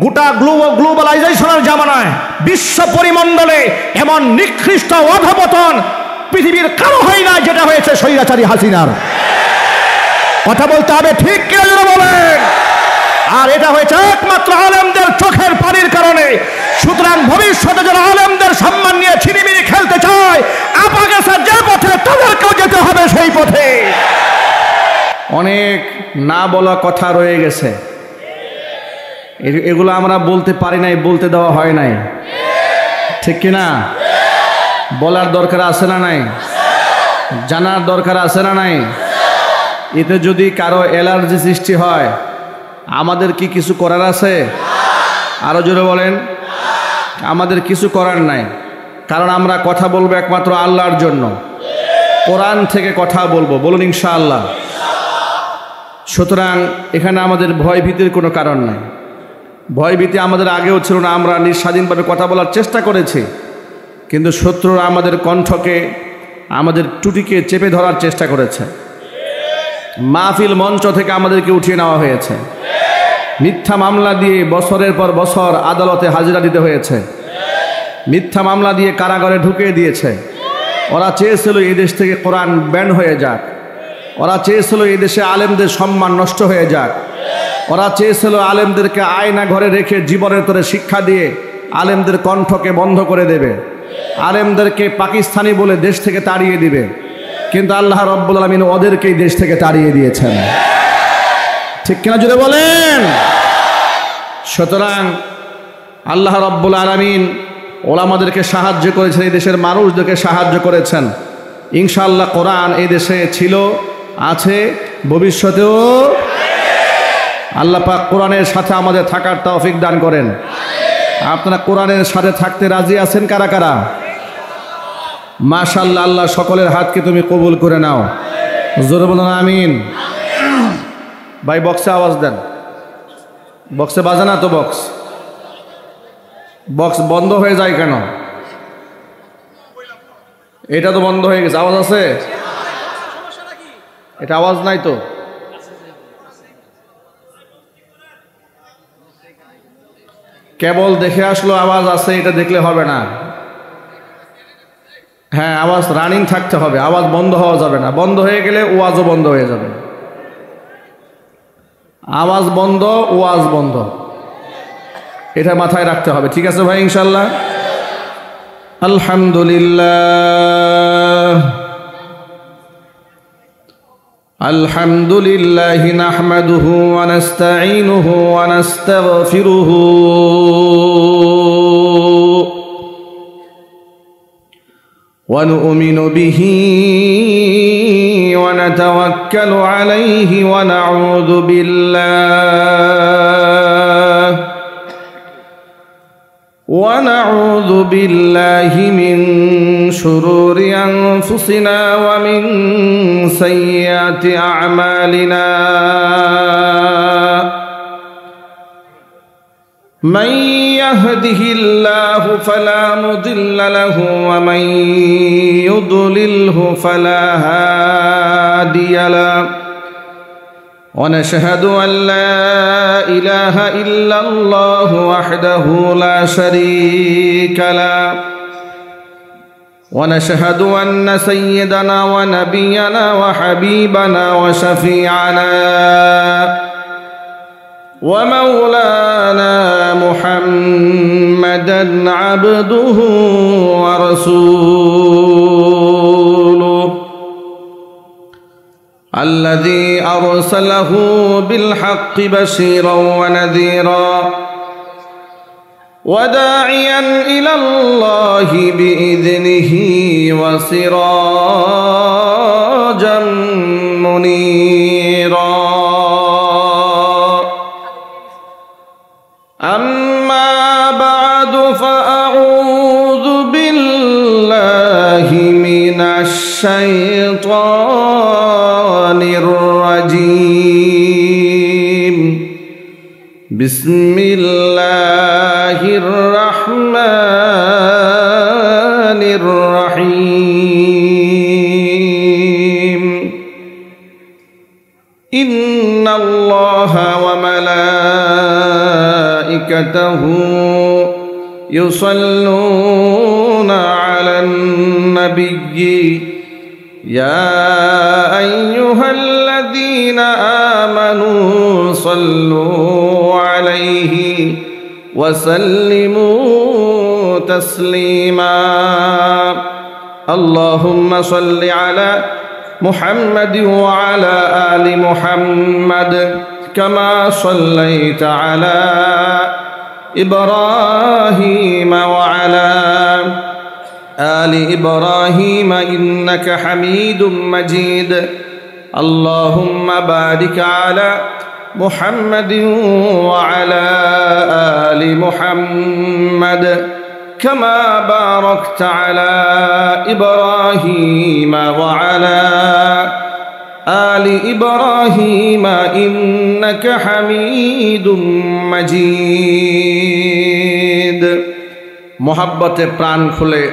গোটা গ্লোবালাইজেশনের জামানায় বিশ্ব পরিমণ্ডলে এমন নিকৃষ্ট অধপতন পৃথিবীর কারো হয় না যেটা হয়েছে স্বৈরাচারী হাসিনার। কথা বলতে হবে, ঠিক কিনা বলেন? আর এটা হয়েছে একমাত্র আলেমদের চোখের পানির কারণে। সুতরাং ভবিষ্যতে যারা আলেমদের সম্মান নিয়ে ছিনিমিনি খেলতে চায়, আপা গেছে যে পথে তাদেরকেও যেতে হবে সেই পথে। অনেক না বলা কথা রয়ে গেছে, এগুলো আমরা বলতে পারি নাই, বলতে দেওয়া হয় নাই, ঠিক কিনা? বলার দরকার আছে না নাই? জানার দরকার আছে না নাই? এতে যদি কারো অ্যালার্জি সৃষ্টি হয় আমাদের কি কিছু করার আছে? আরো জোরে বলেন, আমাদের কিছু করার নাই। কারণ আমরা কথা বলবো একমাত্র আল্লাহর জন্য, কোরআন থেকে কথা বলবো, বলুন ইনশাআল্লাহ। সুতরাং এখানে আমাদের ভয় ভীতির কোনো কারণ নাই। ভয় ভীতি আমাদের আগেও ছিল না, আমরা নিঃস্বাধীনভাবে কথা বলার চেষ্টা করেছি, কিন্তু শত্রুরা আমাদের কণ্ঠকে, আমাদের টুটিকে চেপে ধরার চেষ্টা করেছে। মাহফিল মঞ্চ থেকে আমাদেরকে উঠিয়ে নেওয়া হয়েছে, মিথ্যা মামলা দিয়ে বছরের পর বছর আদালতে হাজিরা দিতে হয়েছে, মিথ্যা মামলা দিয়ে কারাগারে ঢুকিয়ে দিয়েছে। ওরা চেয়েছিল এই দেশ থেকে কোরআন ব্যান হয়ে যাক, ওরা চেয়েছিল এই দেশে আলেমদের সম্মান নষ্ট হয়ে যাক, ওরা চেয়েছিল আলেমদেরকে আয়না ঘরে রেখে জীবনের তরে শিক্ষা দিয়ে আলেমদের কণ্ঠকে বন্ধ করে দেবে, আলেমদেরকে পাকিস্তানি বলে দেশ থেকে তাড়িয়ে দিবে। কিন্তু আল্লাহ রাব্বুল আলামিন ওদেরকেই দেশ থেকে তাড়িয়ে দিয়েছেন, ঠিক কিনা জুড়ে বলেন? সুতরাং আল্লাহ রাব্বুল আলামিন ওলামাদেরকে সাহায্য করেছেন, এই দেশের মানুষদেরকে সাহায্য করেছেন। ইনশাআল্লাহ কোরআন এই দেশে ছিল, আছে, ভবিষ্যতেও। আল্লাহ পাক কোরআনের সাথে আমাদের থাকার তৌফিক দান করেন। আপনারা কোরআনের সাথে থাকতে রাজি আছেন কারা কারা? মাশাআল্লাহ, আল্লাহ সকলের হাতকে তুমি কবুল করে নাও, জোরে বলুন আমিন। ভাই বক্সে আওয়াজ দেন, বক্সে বাজে না তো? বক্স বন্ধ হয়ে যায় কেন? এটা তো বন্ধ হয়ে গেছে, আওয়াজ আছে? এটা আওয়াজ নাই তো? কেবল দেখে আসলো আওয়াজ আছে, এটা দেখলে হবে না। হ্যাঁ, আওয়াজ রানিং থাকতে হবে, আওয়াজ বন্ধ হওয়া যাবে না। বন্ধ হয়ে গেলে ওয়াজও বন্ধ হয়ে যাবে। আওয়াজ বন্ধ, ওয়াজ বন্ধ, এটা মাথায় রাখতে হবে। ঠিক আছে ভাই, ইনশাআল্লাহ। আলহামদুলিল্লাহ আলহামদুলিল্লাহ নাহমাদুহু ওয়া নাস্তাঈনুহু ওয়া নাস্তাগফিরুহু ওয়া নু'মিনু বিহি ওয়া নাতাওয়াক্কালু আলাইহি ওয়া নাউযু বিল্লাহ ونعوذ بالله من شرور أنفسنا ومن سيئات أعمالنا من يهده الله فلا مضل له ومن يضلله فلا هادي له ونشهد أن لا إله إلا الله وحده لا شريك له ونشهد أن سيدنا ونبينا وحبيبنا وشفيعنا ومولانا محمدا عبده ورسوله الذي أرسله بالحق بشيرا ونذيرا وداعيا إلى الله بإذنه وسراجا منيرا أما بعد فأعوذ بالله من الشيطان الرجيم بسم الله الرحمن الرحيم إن الله وملائكته وملائكته يصلون على النبي يا أيها الذين آمنوا صلوا عليه وسلموا تسليما اللهم صل على محمد وعلى آل محمد كما صليت على إبراهيم وعلى آل إبراهيم إنك حميد مجيد اللهم بارك على محمد وعلى آل محمد كما باركت على إبراهيم وعلى آل إبراهيم إنك حميد مجيد محبت প্রাণ খুলে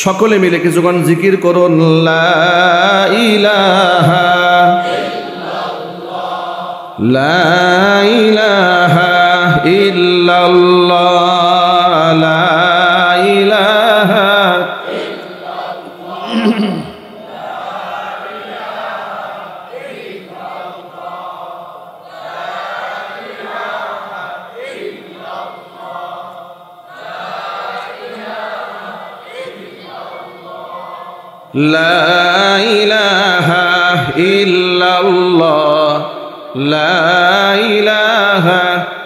সকলে মিলে কিছুক্ষণ জিকির করুন লা ইলাহা ইল্লাল্লাহ লা ইলাহা ইল্লাল্লাহ লা ইলাহা لا إله إلا الله لا إله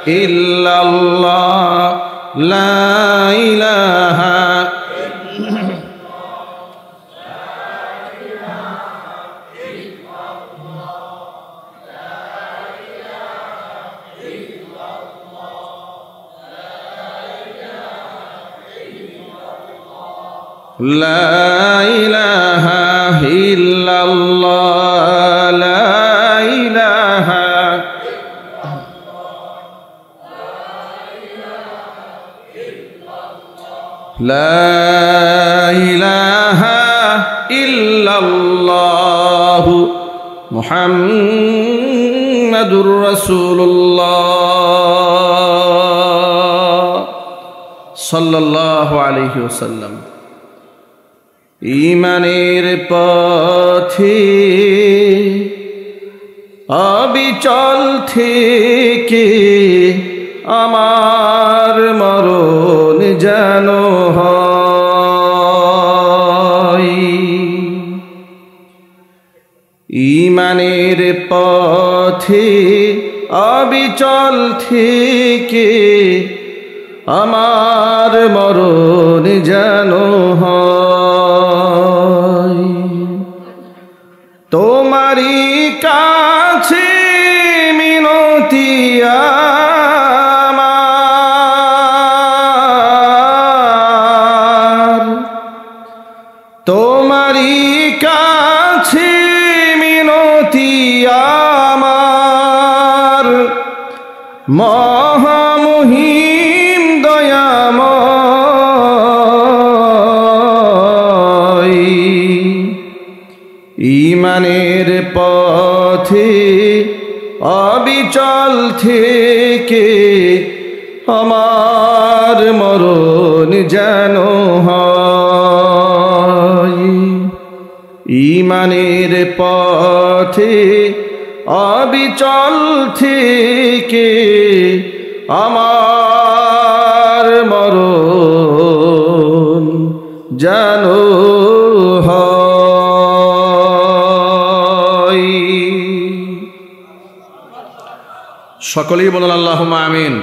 إلا الله لا إله لا إله إلا الله لا إله لا إله إلا الله محمد رسول الله صلى الله عليه وسلم ঈমানের পথে অবিচল থেকে আমার মরণ যেন হয় ঈমানের পথে অবিচল থেকে আমার মরণ যেন হয় তোমারই কাছে মিনতি আমার তোমারই কাছে মিনতি আমার মহামহিম দয়াময় ঈমানের পথে অবিচল থেকে আমার মরণ যেন হয় ঈমানের পথে অবিচল থেকে আমার মরণ যেন হয় সকলেই বলুন আল্লাহুম্মা আমিন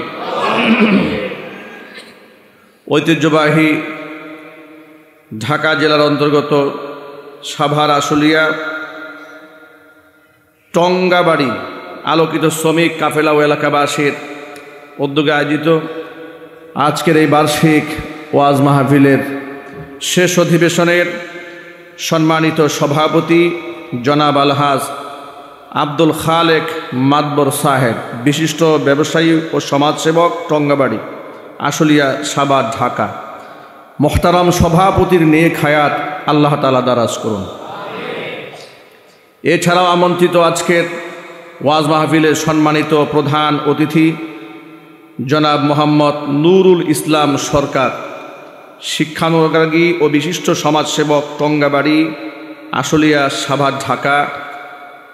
ঐতিহ্যবাহী ঢাকা জেলার অন্তর্গত সাভার আশুলিয়া টঙ্গাবাড়ি আলোকিত শ্রমিক কাফেলা ও এলাকাবাসীর উদ্যোগে আয়োজিত আজকের এই বার্ষিক ওয়াজ মাহফিলের শেষ অধিবেশনের সম্মানিত সভাপতি জনাব আলহাজ আব্দুল খালেক মাদবর সাহেব, বিশিষ্ট ব্যবসায়ী ও সমাজসেবক, টঙ্গাবাড়ি আশুলিয়া সাভার ঢাকা। মোহতারাম সভাপতির নেক হায়াত আল্লাহ তাআলা দারাজ করুন। এছাড়াও আমন্ত্রিত আজকের ওয়াজ মাহফিলের সম্মানিত প্রধান অতিথি জনাব মোহাম্মদ নুরুল ইসলাম সরকার, শিক্ষানুরাগী ও বিশিষ্ট সমাজসেবক, টঙ্গাবাড়ি, আশুলিয়া, সাভার, ঢাকা।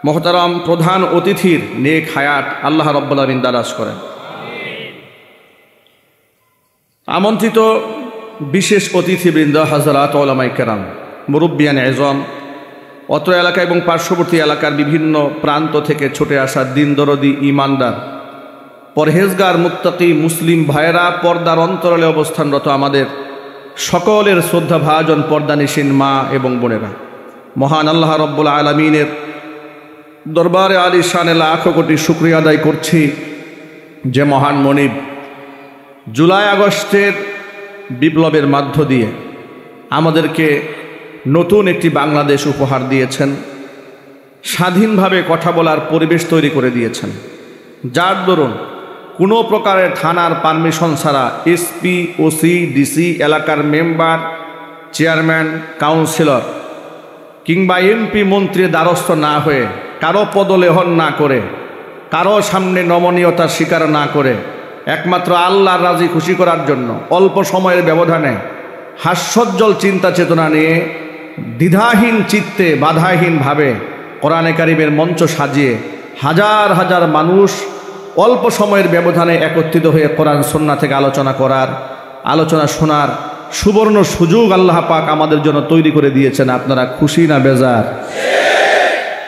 মহতারাম প্রধান অতিথির নেক হায়াত আল্লাহ রাব্বুল আলামিন দারাজ করেন। আমন্ত্রিত বিশেষ অতিথিবৃন্দ, হাজরাত উলামায়ে কেরাম, মুরব্বিয়ান এজম, অত্র এলাকা এবং পার্শ্ববর্তী এলাকার বিভিন্ন প্রান্ত থেকে ছুটে আসা দিন দরদি, ইমানদার, পরহেজগার, মুত্তাকি মুসলিম ভাইয়েরা, পর্দার অন্তরালে অবস্থানরত আমাদের সকলের শ্রদ্ধাভাজন পর্দানিসীন মা এবং বোনেরা, মহান আল্লাহ রাব্বুল আলামিনের দরবারে আলিশানে লাখো কোটি শুকরিয়া আদায় করছি যে মহান মনিব জুলাই আগস্টের বিপ্লবের মধ্য দিয়ে আমাদেরকে নতুন একটি বাংলাদেশ উপহার দিয়েছেন, স্বাধীনভাবে কথা বলার পরিবেশ তৈরি করে দিয়েছেন, যার দরুন কোনো প্রকারের থানার পারমিশন ছাড়া এসপি, ওসি, ডিসি, এলাকার মেম্বার, চেয়ারম্যান, কাউন্সিলর কিংবা এমপি, মন্ত্রীর দ্বারস্থ না হয়ে, কারো পদলেহন না করে, কারো সামনে নমনীয়তার স্বীকার না করে, একমাত্র আল্লাহর রাজি খুশি করার জন্য অল্প সময়ের ব্যবধানে হাস্যোজ্জ্বল চিন্তা চেতনা নিয়ে দ্বিধাহীন চিত্তে, বাধাহীনভাবে কোরআনে কারিমের মঞ্চ সাজিয়ে হাজার হাজার মানুষ অল্প সময়ের ব্যবধানে একত্রিত হয়ে কোরআন সুন্নাহ থেকে আলোচনা শোনার সুবর্ণ সুযোগ আল্লাহ পাক আমাদের জন্য তৈরি করে দিয়েছেন। আপনারা খুশি না বেজার?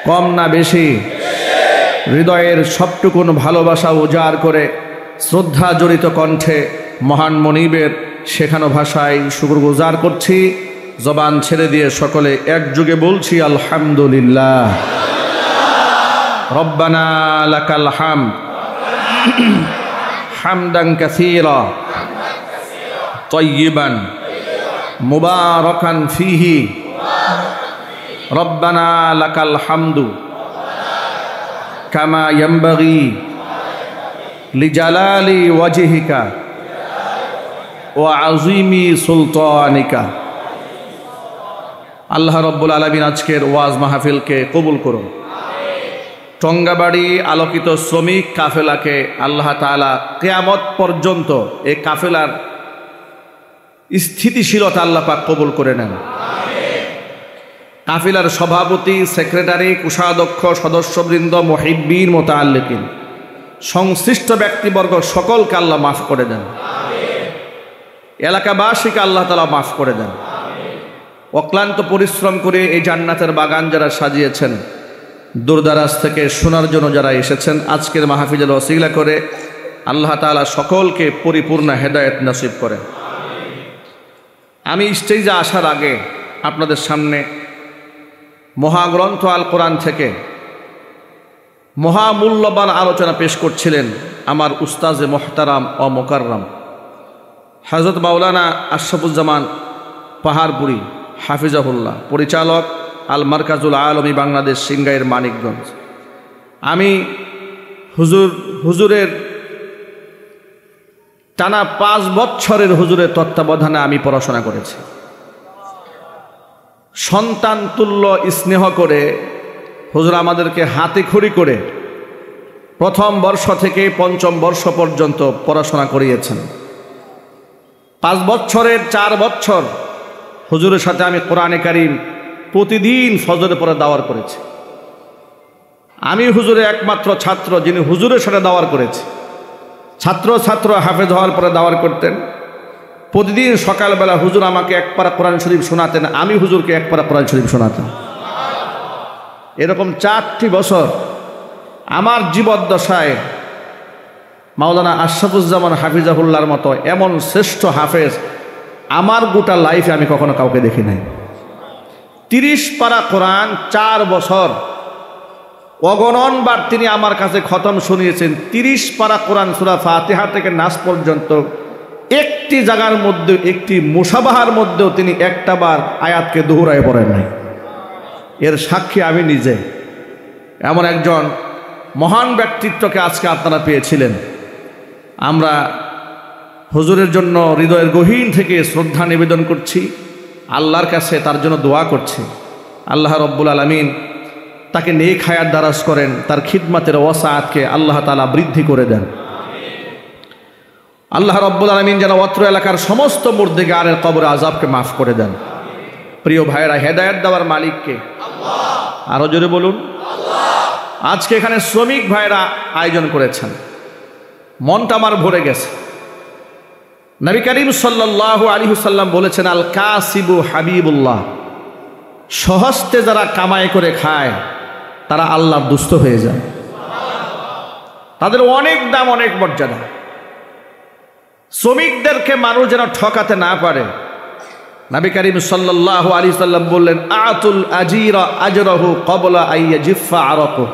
কম না বেশি? হৃদয়ের সবটুকুন ভালোবাসা উজাড় করে শ্রদ্ধা জড়িত কণ্ঠে মহান মনিবের শেখানো ভাষায় শুকরগুজার করছি। জবান ছেড়ে দিয়ে সকলে একযোগে বলছি আলহামদুলিল্লাহ। রব্বানা লাকাল হামদ হামদান কাসীরা তাইয়িবান মুবারাকান ফীহি। রব্বানা লাকাল হামদু কামা ইয়ানবাগি লিজালালি ওয়াজহিকা ওয়া আযীমি সুলতানিকা। আল্লাহ রাব্বুল আলামিন আজকের ওয়াজ মাহফিলকে কবুল করুন। টঙ্গাবাড়ি আলোকিত শ্রমিক কাফেলাকে আল্লাহ তাআলা কিয়ামত পর্যন্ত এই কাফেলার স্থিতিশীলতা আল্লাহ পাক কবুল করে নেন। কাফেলার সভাপতি, সেক্রেটারি, কোষাধ্যক্ষ, সদস্যবৃন্দ, মুহিব্বিন, মুতাআল্লিকিন, সংশ্লিষ্ট ব্যক্তিবর্গ সকলকে আল্লাহ মাফ করে দেন। এলাকাবাসীকে আল্লাহ তাআলা মাফ করে দেন। অক্লান্ত পরিশ্রম করে এই জান্নাতের বাগান যারা সাজিয়েছেন, দূরদারাজ থেকে শোনার জন্য যারা এসেছেন, আজকের মাহফিলের ওসিলা করে আল্লাহ তাআলা সকলকে পরিপূর্ণ হেদায়েত নসিব করেন। আমি স্টেজে আসার আগে আপনাদের সামনে মহাগ্রন্থ আল কোরআন থেকে মহামূল্যবান আলোচনা পেশ করছিলেন আমার উস্তাজে মোহতারাম ও মোকাররম হযরত মাওলানা আশরাফুজ্জামান পাহাড়পুরী হাফিজাহুল্লাহ, পরিচালক আল মারকাজুল আলমী বাংলাদেশ, সিংগাইর মানিকগঞ্জ। আমি হুজুরের টানা 5 বছরের হুজুরের তত্ত্বাবধানে আমি পড়াশোনা করেছি। সন্তান তুল্য স্নেহ করে হুজুর আমাদেরকে হাতে খড়ি করে প্রথম বর্ষ থেকে 5ম বর্ষ পর্যন্ত পড়াশোনা করিয়েছেন। 5 বছরের 4 বছর হুজুরের সাথে আমি কোরআনে কারিম প্রতিদিন ফজরের পরে দাওয়ার করেছি। আমি হুজুরের একমাত্র ছাত্র যিনি হুজুরের সাথে দাওয়ার করেছি। ছাত্র হাফেজ হওয়ার পরে দাওয়ার করতেন। প্রতিদিন সকালবেলা হুজুর আমাকে এক পারা কোরআন শরীফ শোনাতেন, আমি হুজুরকে এক পারা কোরআন শরীফ শোনাতাম। এরকম 4টি বছর আমার জীবদ্দশায় মাওলানা আশরাফুজ্জামান হাফিজাহুল্লাহর মতো এমন শ্রেষ্ঠ হাফেজ আমার গোটা লাইফে আমি কখনো কাউকে দেখি নাই। 30 পারা কোরআন 4 বছর অগণনবার তিনি আমার কাছে খতম শুনিয়েছেন। 30 পারা কোরআন সূরা ফাতিহা থেকে নাস পর্যন্ত একটি জায়গার মধ্যে, একটি মুসাবাহার মধ্যেও তিনি একটা বার আয়াতকে দোহরায় পড়েন নাই। এর সাক্ষী আমি নিজে। এমন একজন মহান ব্যক্তিত্বকে আজকে আপনারা পেয়েছিলেন। আমরা হুজুরের জন্য হৃদয়ের গহীন থেকে শ্রদ্ধা নিবেদন করছি, আল্লাহর কাছে তার জন্য দোয়া করছি। আল্লাহ রব্বুল আলামিন তাকে নেক হায়াত দারাজ করেন, তার খিদমতের ওয়াসাআতকে আল্লাহ তাআলা বৃদ্ধি করে দেন। আল্লাহ রাব্বুল আলামিন যেন অত্র এলাকার সমস্ত মুর্দেগারের কবর আযাবকে মাফ করে দেন। প্রিয় ভাইরা, হেদায়েত দেওয়ার মালিককে আল্লাহ, আরো জোরে বলুন আল্লাহ। আজকে এখানে শ্রমিক ভাইরা আয়োজন করেছেন, মনটা আমার ভরে গেছে। নবী করিম সাল্লাল্লাহু আলাইহি ওয়াসাল্লাম বলেছেন, আল কাসিবু হাবিবুল্লাহ, সহস্তে যারা কামাই করে খায় তারা আল্লাহর দুস্থ হয়ে যায়, তাদের অনেক দাম, অনেক মর্যাদা। শ্রমিকদেরকে মানুষ যেন ঠকাতে না পারে, নবী করিম সাল্লাল্লাহু আলাইহি ওয়াসাল্লাম বললেন, আতুল আজিরা আজরাহু ক্বাবলা আইয়াজিফা আরাকু,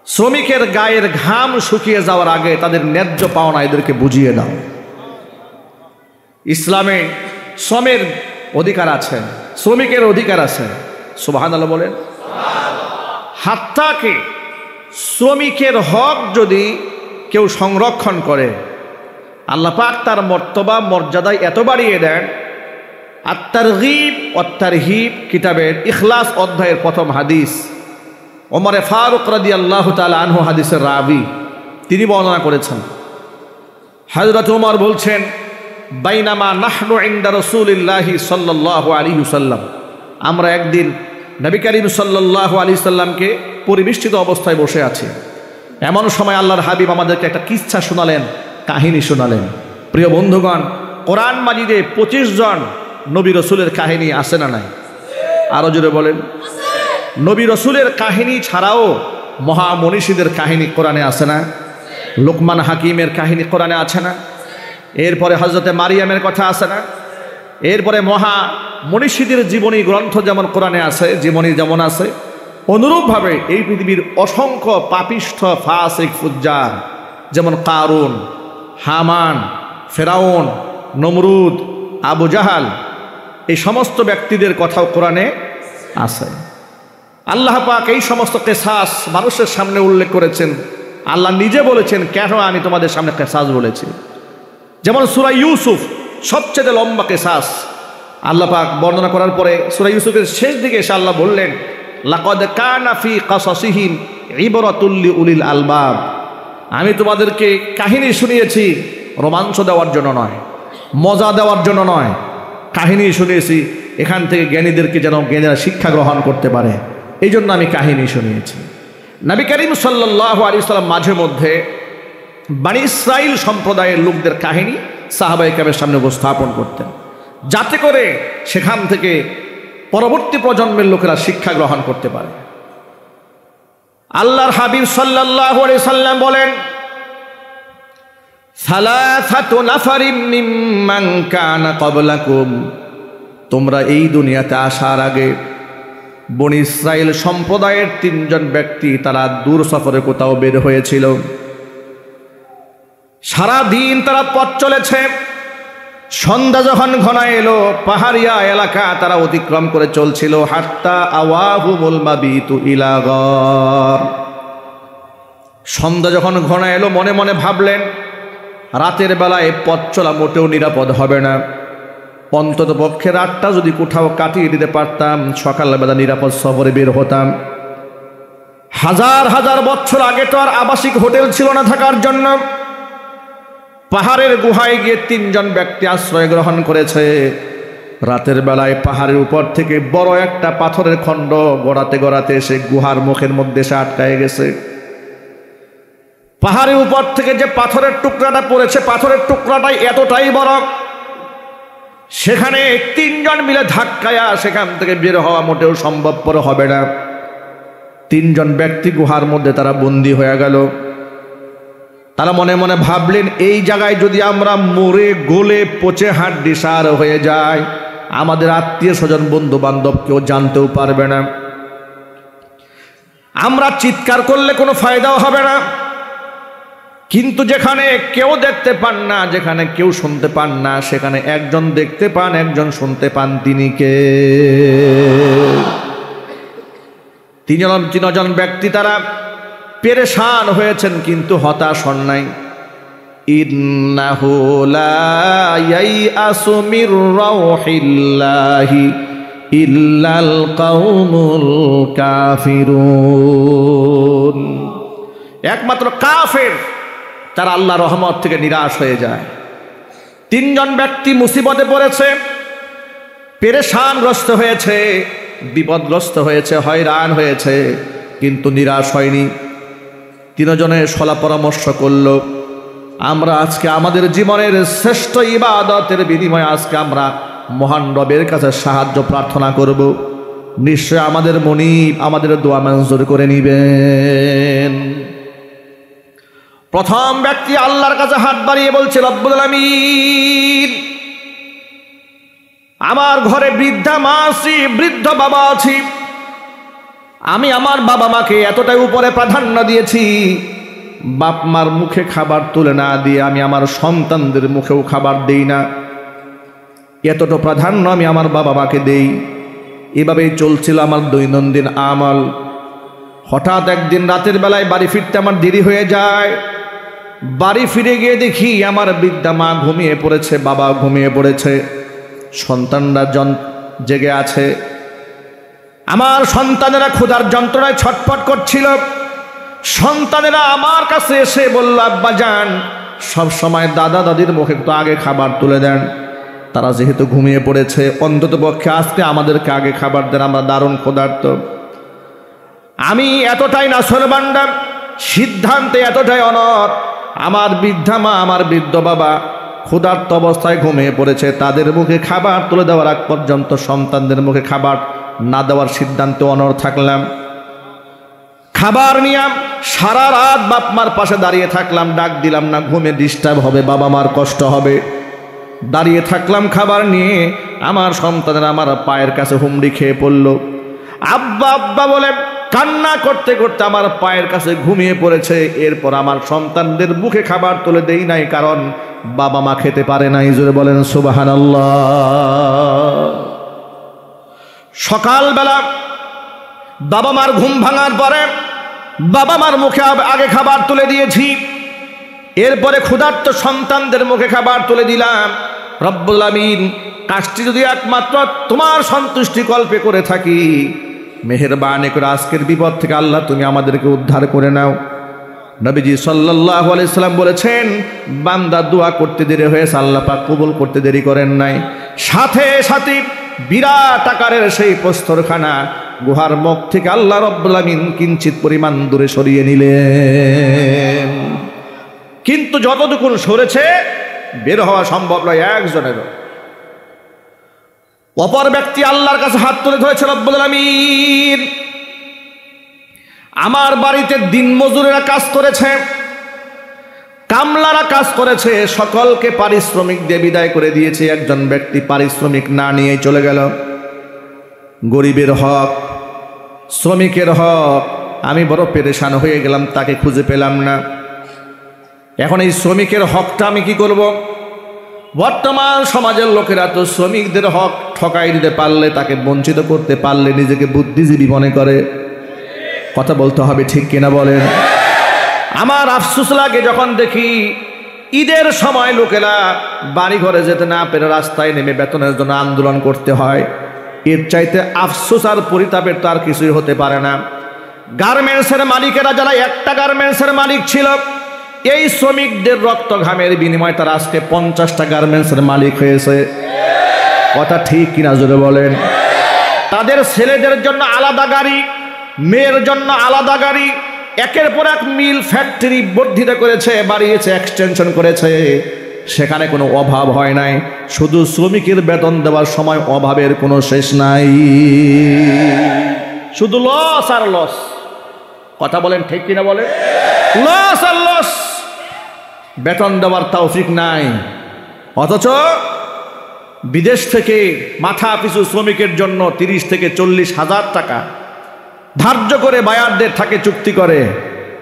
শ্রমিকের গায়ের ঘাম শুকিয়ে যাওয়ার আগে তাদের ন্যায্য পাওনা এদেরকে বুঝিয়ে দাও। ইসলামে শ্রমের অধিকার আছে, শ্রমিকের অধিকার আছে। সুবহানাল্লাহ বলেন। হাত্তাকে শ্রমিকের হক যদি কেউ সংরক্ষণ করে, আল্লাহ পাক তার মর্তবা মর্যাদায় এত বাড়িয়ে দেন। আত-তারগীব ওয়াত-তারহীব কিতাবের ইখলাস অধ্যায়ের প্রথম হাদিস, ওমরে ফারুক রাদিয়াল্লাহু তাআলা আনহু হাদিসের রাবি, তিনি বর্ণনা করেছেন, হযরত ওমর বলছেন, বাইনামা নাহনু ইনদা রাসূলিল্লাহি সাল্লাল্লাহু আলাইহি ওয়াসাল্লাম, আমরা একদিন নবী করিম সাল্লাল্লাহু আলাইহি সাল্লামকে পরিবেষ্টিত অবস্থায় বসে আছি। এমন সময় আল্লাহর হাবিব আমাদেরকে একটা কিচ্ছা শোনালেন, কাহিনী শোনালেন। প্রিয় বন্ধুগণ, কোরআন মাজিদে 25 জন নবী রসুলের কাহিনী আছে না নাই? আরো জোরে বলেন। নবী রসুলের কাহিনী ছাড়াও মহামনীষীদের কাহিনী কোরআনে আছে না? লোকমান হাকিমের কাহিনী কোরআনে আছে না? এরপরে হজরতে মারিয়ামের কথা আছে না? এরপরে মহা মনীষীদের জীবনী গ্রন্থ যেমন কোরআনে আছে, জীবনী যেমন আছে, অনুরূপভাবে এই পৃথিবীর অসংখ্য পাপিষ্ঠ ফাসিক ফুজ্জার যেমন কারুন, হামান, ফেরাউন, নমরুদ, আবু জাহাল, এই সমস্ত ব্যক্তিদের কথাও কোরআনে আছে। আল্লাহ পাক এই সমস্ত কেসাস মানুষের সামনে উল্লেখ করেছেন। আল্লাহ নিজে বলেছেন, কেন আমি তোমাদের সামনে কেসাস বলেছি। যেমন সূরা ইউসুফ সবচেয়ে লম্বা কেসাস আল্লাহ পাক বর্ণনা করার পরে সূরা ইউসুফের শেষ দিকে এসে আল্লাহ বললেন, লাকাদ কানা ফি কাসাসিহিম ইবরাতুল লিউলিল আলবাব, আমি তোমাদেরকে কাহিনী শুনিয়েছি রোমাঞ্চ দেওয়ার জন্য নয়, মজা দেওয়ার জন্য নয়, কাহিনী শুনিয়েছি এখান থেকে জ্ঞানীদেরকে যেন জ্ঞানীরা শিক্ষা গ্রহণ করতে পারে, এই জন্য আমি কাহিনী শুনিয়েছি। নবী করিম সাল্লাল্লাহু আলাইহি ওয়াসাল্লাম মাঝে মধ্যে বনী ইসরাইল সম্প্রদায়ের লোকদের কাহিনী সাহাবায়ে কেরামের সামনে উপস্থাপন করতেন, যাতে করে সেখান থেকে পরবর্তী প্রজন্মের লোকেরা শিক্ষা গ্রহণ করতে পারে। আল্লাহর হাবিব সাল্লাল্লাহু আলাইহি সাল্লাম বলেন, সালাসাতু নাফারিম মিম্মান কানা ক্বাবলাকুম, তোমরা এই দুনিয়াতে আসার আগে বনী ইসরাইল সম্প্রদায়ের 3 জন ব্যক্তি তারা দূর সফরে কোথাও বের হয়েছিল। সারা দিন তারা পথ চলেছে, সন্ধ্যা যখন ঘনায় এলো পাহাড়িয়া এলাকা তারা অতিক্রম করে চলছিল। হাত্তা আওয়াহুমুল মাবিতু ইলা গার, সন্ধ্যা যখন ঘনায় এলো মনে মনে ভাবলেন, রাতের বেলায় পথ চলা মোটেও নিরাপদ হবে না, অন্তত পক্ষে রাতটা যদি কোথাও কাটিয়ে দিতে পারতাম, সকালবেলা নিরাপদ সফরে বের হতাম। হাজার হাজার বছর আগে তো আর আবাসিক হোটেল ছিল না থাকার জন্য। পাহাড়ের গুহায় গিয়ে 3 জন ব্যক্তি আশ্রয় গ্রহণ করেছে। রাতের বেলায় পাহাড়ের উপর থেকে বড় একটা পাথরের খণ্ড গড়াতে গড়াতে সে গুহার মুখের মধ্যে সে আটকায় গেছে। পাহাড়ের উপর থেকে যে পাথরের টুকরাটা পড়েছে, পাথরের টুকরাটাই এতটাই বড়, সেখানে 3 জন মিলে ধাক্কায়া সেখান থেকে বের হওয়া মোটেও সম্ভবপর হবে না। 3 জন ব্যক্তি গুহার মধ্যে তারা বন্দী হয়ে গেল। তারা মনে মনে ভাবলেন, এই জায়গায় যদি আমরা মরে গলে পচে হাড্ডিসার হয়ে যায়, আমাদের আত্মীয় স্বজন বন্ধু বান্ধব কেউ জানতেও পারবে না, আমরা চিৎকার করলে কোনো ফায়দাও হবে না। কিন্তু যেখানে কেউ দেখতে পান না, যেখানে কেউ শুনতে পান না, সেখানে একজন দেখতে পান, একজন শুনতে পান, তিনি কে? 3 জন ব্যক্তি তারা পেরেশান হয়েছেন কিন্তু হতাশ হন নাই। ইন্নাহু লা ইয়াইআসু মির রাউহিল্লাহি ইল্লাল কাউমুল কাফিরুন, একমাত্র কাফের তারা আল্লাহ রহমত থেকে নিরাশ হয়ে যায়। তিনজন ব্যক্তি মুসিবতে পড়েছে, পেরেশানগ্রস্ত হয়েছে, বিপদগ্রস্ত হয়েছে, হয়রান হয়েছে, কিন্তু নিরাশ হয়নি। তিনজনে সলা পরামর্শ করল, আমরা আজকে আমাদের জীবনের শ্রেষ্ঠ ইবাদতের বিনিময়ে আজকে আমরা মহান রবের কাছে সাহায্য প্রার্থনা করব, নিশ্চয় আমাদের মনিব আমাদের দোয়া মঞ্জুর করে নিবেন। প্রথম ব্যক্তি আল্লাহর কাছে হাত বাড়িয়ে বলছে, রব্বুল আলামিন, আমার ঘরে বৃদ্ধা মা আছি, বৃদ্ধ বাবা আছি, আমি আমার বাবা মাকে এতটাই উপরে প্রাধান্য দিয়েছি, বাপ মার মুখে খাবার তুলে না দিয়ে আমি আমার সন্তানদের মুখেও খাবার দেই না, এতটা প্রাধান্য আমি আমার বাবা মাকে দেই। এভাবেই চলছিল আমার দৈনন্দিন আমল। হঠাৎ একদিন রাতের বেলায় বাড়ি ফিরতে আমার দেরি হয়ে যায়। বাড়ি ফিরে গিয়ে দেখি আমার বৃদ্ধা মা ঘুমিয়ে পড়েছে, বাবা ঘুমিয়ে পড়েছে, সন্তানরা জেগে আছে। আমার সন্তানেরা ক্ষুধার যন্ত্রণায় ছটফট করছিল। সন্তানেরা আমার কাছে এসে বলল, আব্বাজান, সব সময় দাদা দাদির মুখে তো আগে খাবার তুলে দেন, তারা যেহেতু ঘুমিয়ে পড়েছে, অন্তত পক্ষে আজকে আমাদেরকে আগে খাবার দেন, আমরা দারুণ ক্ষুধার্ত। আমি এতটাই নাছোড়বান্দা, সিদ্ধান্তে এতটাই অনড়, আমার বৃদ্ধা মা আমার বৃদ্ধ বাবা ক্ষুধার্ত অবস্থায় ঘুমিয়ে পড়েছে, তাদের মুখে খাবার তুলে দেওয়ার আগ পর্যন্ত সন্তানদের মুখে খাবার না দেওয়ার সিদ্ধান্তে অনড় থাকলাম। খাবার নিয়ে সারা রাত বাপ মার পাশে দাঁড়িয়ে থাকলাম, ডাক দিলাম না, ঘুমে ডিস্টার্ব হবে, বাবা মার কষ্ট হবে। দাঁড়িয়ে থাকলাম খাবার নিয়ে, আমার সন্তানেরা আমার পায়ের কাছে হুমড়ি খেয়ে পড়ল। আব্বা আব্বা বলে কান্না করতে করতে আমার পায়ের কাছে ঘুমিয়ে পড়েছে। এরপর আমার সন্তানদের মুখে খাবার তুলে দেই নাই, কারণ বাবা মা খেতে পারে নাই। জোরে বলেন সুবহানাল্লাহ। সকালবেলা বাবা মার ঘুম ভাঙার পরে বাবা মার মুখে আগে খাবার তুলে দিয়েছি, এরপরে ক্ষুধার্ত সন্তানদের মুখে খাবার তুলে দিলাম। রব্বুল আমিন, কাজটি যদি একমাত্র তোমার সন্তুষ্টি কল্পে করে থাকি, মেহেরবানি করে আজকের বিপদ থেকে আল্লাহ তুমি আমাদেরকে উদ্ধার করে নাও। নবীজি সাল্লাল্লাহু আলাইহি সাল্লাম বলেছেন, বান্দা দোয়া করতে দেরি হয়েছে, আল্লাহ পাক কবুল করতে দেরি করেন নাই। সাথে সাথে বিরাট আকারের সেই প্রস্তরখানা গুহার মুখ থেকে আল্লাহ রব্বুল আমিন কিঞ্চিত পরিমাণ দূরে সরিয়ে নিলেন। কিন্তু যতটুকু সরেছে বের হওয়া সম্ভব নয় একজনেরও। অপর ব্যক্তি আল্লাহর কাছে হাত তুলে ধরেছে, রব্বুল আলামিন, আমার বাড়িতে দিনমজুরেরা কাজ করেছে, কামলারা কাজ করেছে, সকলকে পারিশ্রমিক দিয়ে বিদায় করে দিয়েছে। একজন ব্যক্তি পারিশ্রমিক না নিয়ে চলে গেল। গরিবের হক, শ্রমিকের হক, আমি বড় পেরেশান হয়ে গেলাম, তাকে খুঁজে পেলাম না। এখন এই শ্রমিকের হকটা আমি কি করব? বর্তমান সমাজের লোকেরা তো শ্রমিকদের হক ঠকাই দিতে পারলে, তাকে বঞ্চিত করতে পারলে নিজেকে বুদ্ধিজীবী মনে করে। কথা বলতে হবে, ঠিক কিনা বলেন? আমার আফসোস লাগে যখন দেখি ঈদের সময় লোকেরা বাড়ি ঘরে যেতে না পেরে রাস্তায় নেমে বেতনের জন্য আন্দোলন করতে হয়। এর চাইতে আফসোস আর পরিতাপের তো আর কিছুই হতে পারে না। গার্মেন্টসের মালিকেরা, যারা একটা গার্মেন্টসের মালিক ছিল, এই শ্রমিকদের রক্ত ঘামের বিনিময়ে তারা আজকে 50টা গার্মেন্টসের মালিক হয়েছে। কথা ঠিক কিনা জোরে বলেন? তাদের ছেলেদের জন্য আলাদা গাড়ি, মেয়ের জন্য আলাদা গাড়ি, একের পর এক মিল ফ্যাক্টরি বর্ধিত করেছে, বাড়িয়েছে, এক্সটেনশন করেছে। সেখানে কোনো অভাব হয় নাই। শুধু শ্রমিকের বেতন দেওয়ার সময় অভাবের কোনো শেষ নাই, শুধু লস আর লস। কথা বলেন, ঠিক কিনা বলেন? লস আর লস, বেতন দেওয়ার তৌফিক নাই। অথচ বিদেশ থেকে মাথা পিছু শ্রমিকের জন্য 30 থেকে 40 হাজার টাকা ধার্য করে বায়ারদের থাকে চুক্তি করে,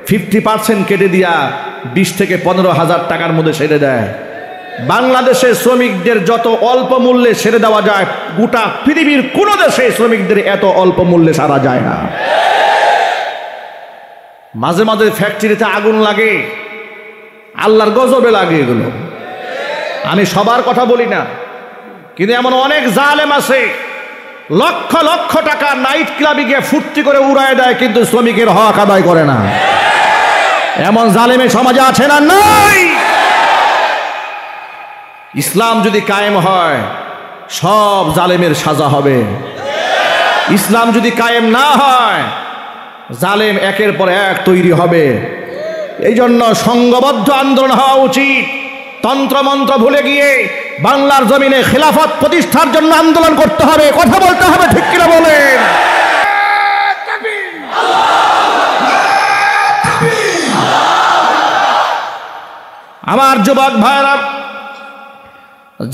50% কেটে দিয়া 20 থেকে 15 হাজার টাকার মধ্যে সেরে দেয়। বাংলাদেশে শ্রমিকদের যত অল্প মূল্যে সেরে দেওয়া যায়, গোটা পৃথিবীর কোনো দেশে শ্রমিকদের এত অল্প মূল্যে সারা যায় না। মাঝে মাঝে ফ্যাক্টরিতে আগুন লাগে, আল্লাহর গজবে লাগে এগুলো। আমি সবার কথা বলি না, কিন্তু এমন অনেক জালেম আছে, লক্ষ লক্ষ টাকা নাইট ক্লাবে গিয়ে ফুর্তি করে উড়ায় দেয়, কিন্তু শ্রমিকের হক আদায় করে না। এমন জালেমের সমাজে আছে না নাই? ইসলাম যদি কায়েম হয় সব জালেমের সাজা হবে। ইসলাম যদি কায়েম না হয় জালেম একের পর এক তৈরি হবে। এই জন্য সংঘবদ্ধ আন্দোলন হওয়া উচিত। তন্ত্রমন্ত্র ভুলে গিয়ে বাংলার জমিনে খেলাফত প্রতিষ্ঠার জন্য আন্দোলন করতে হবে, কথা বলতে হবে, ঠিক কিনা বলেন? আমার যুবক ভাইরা,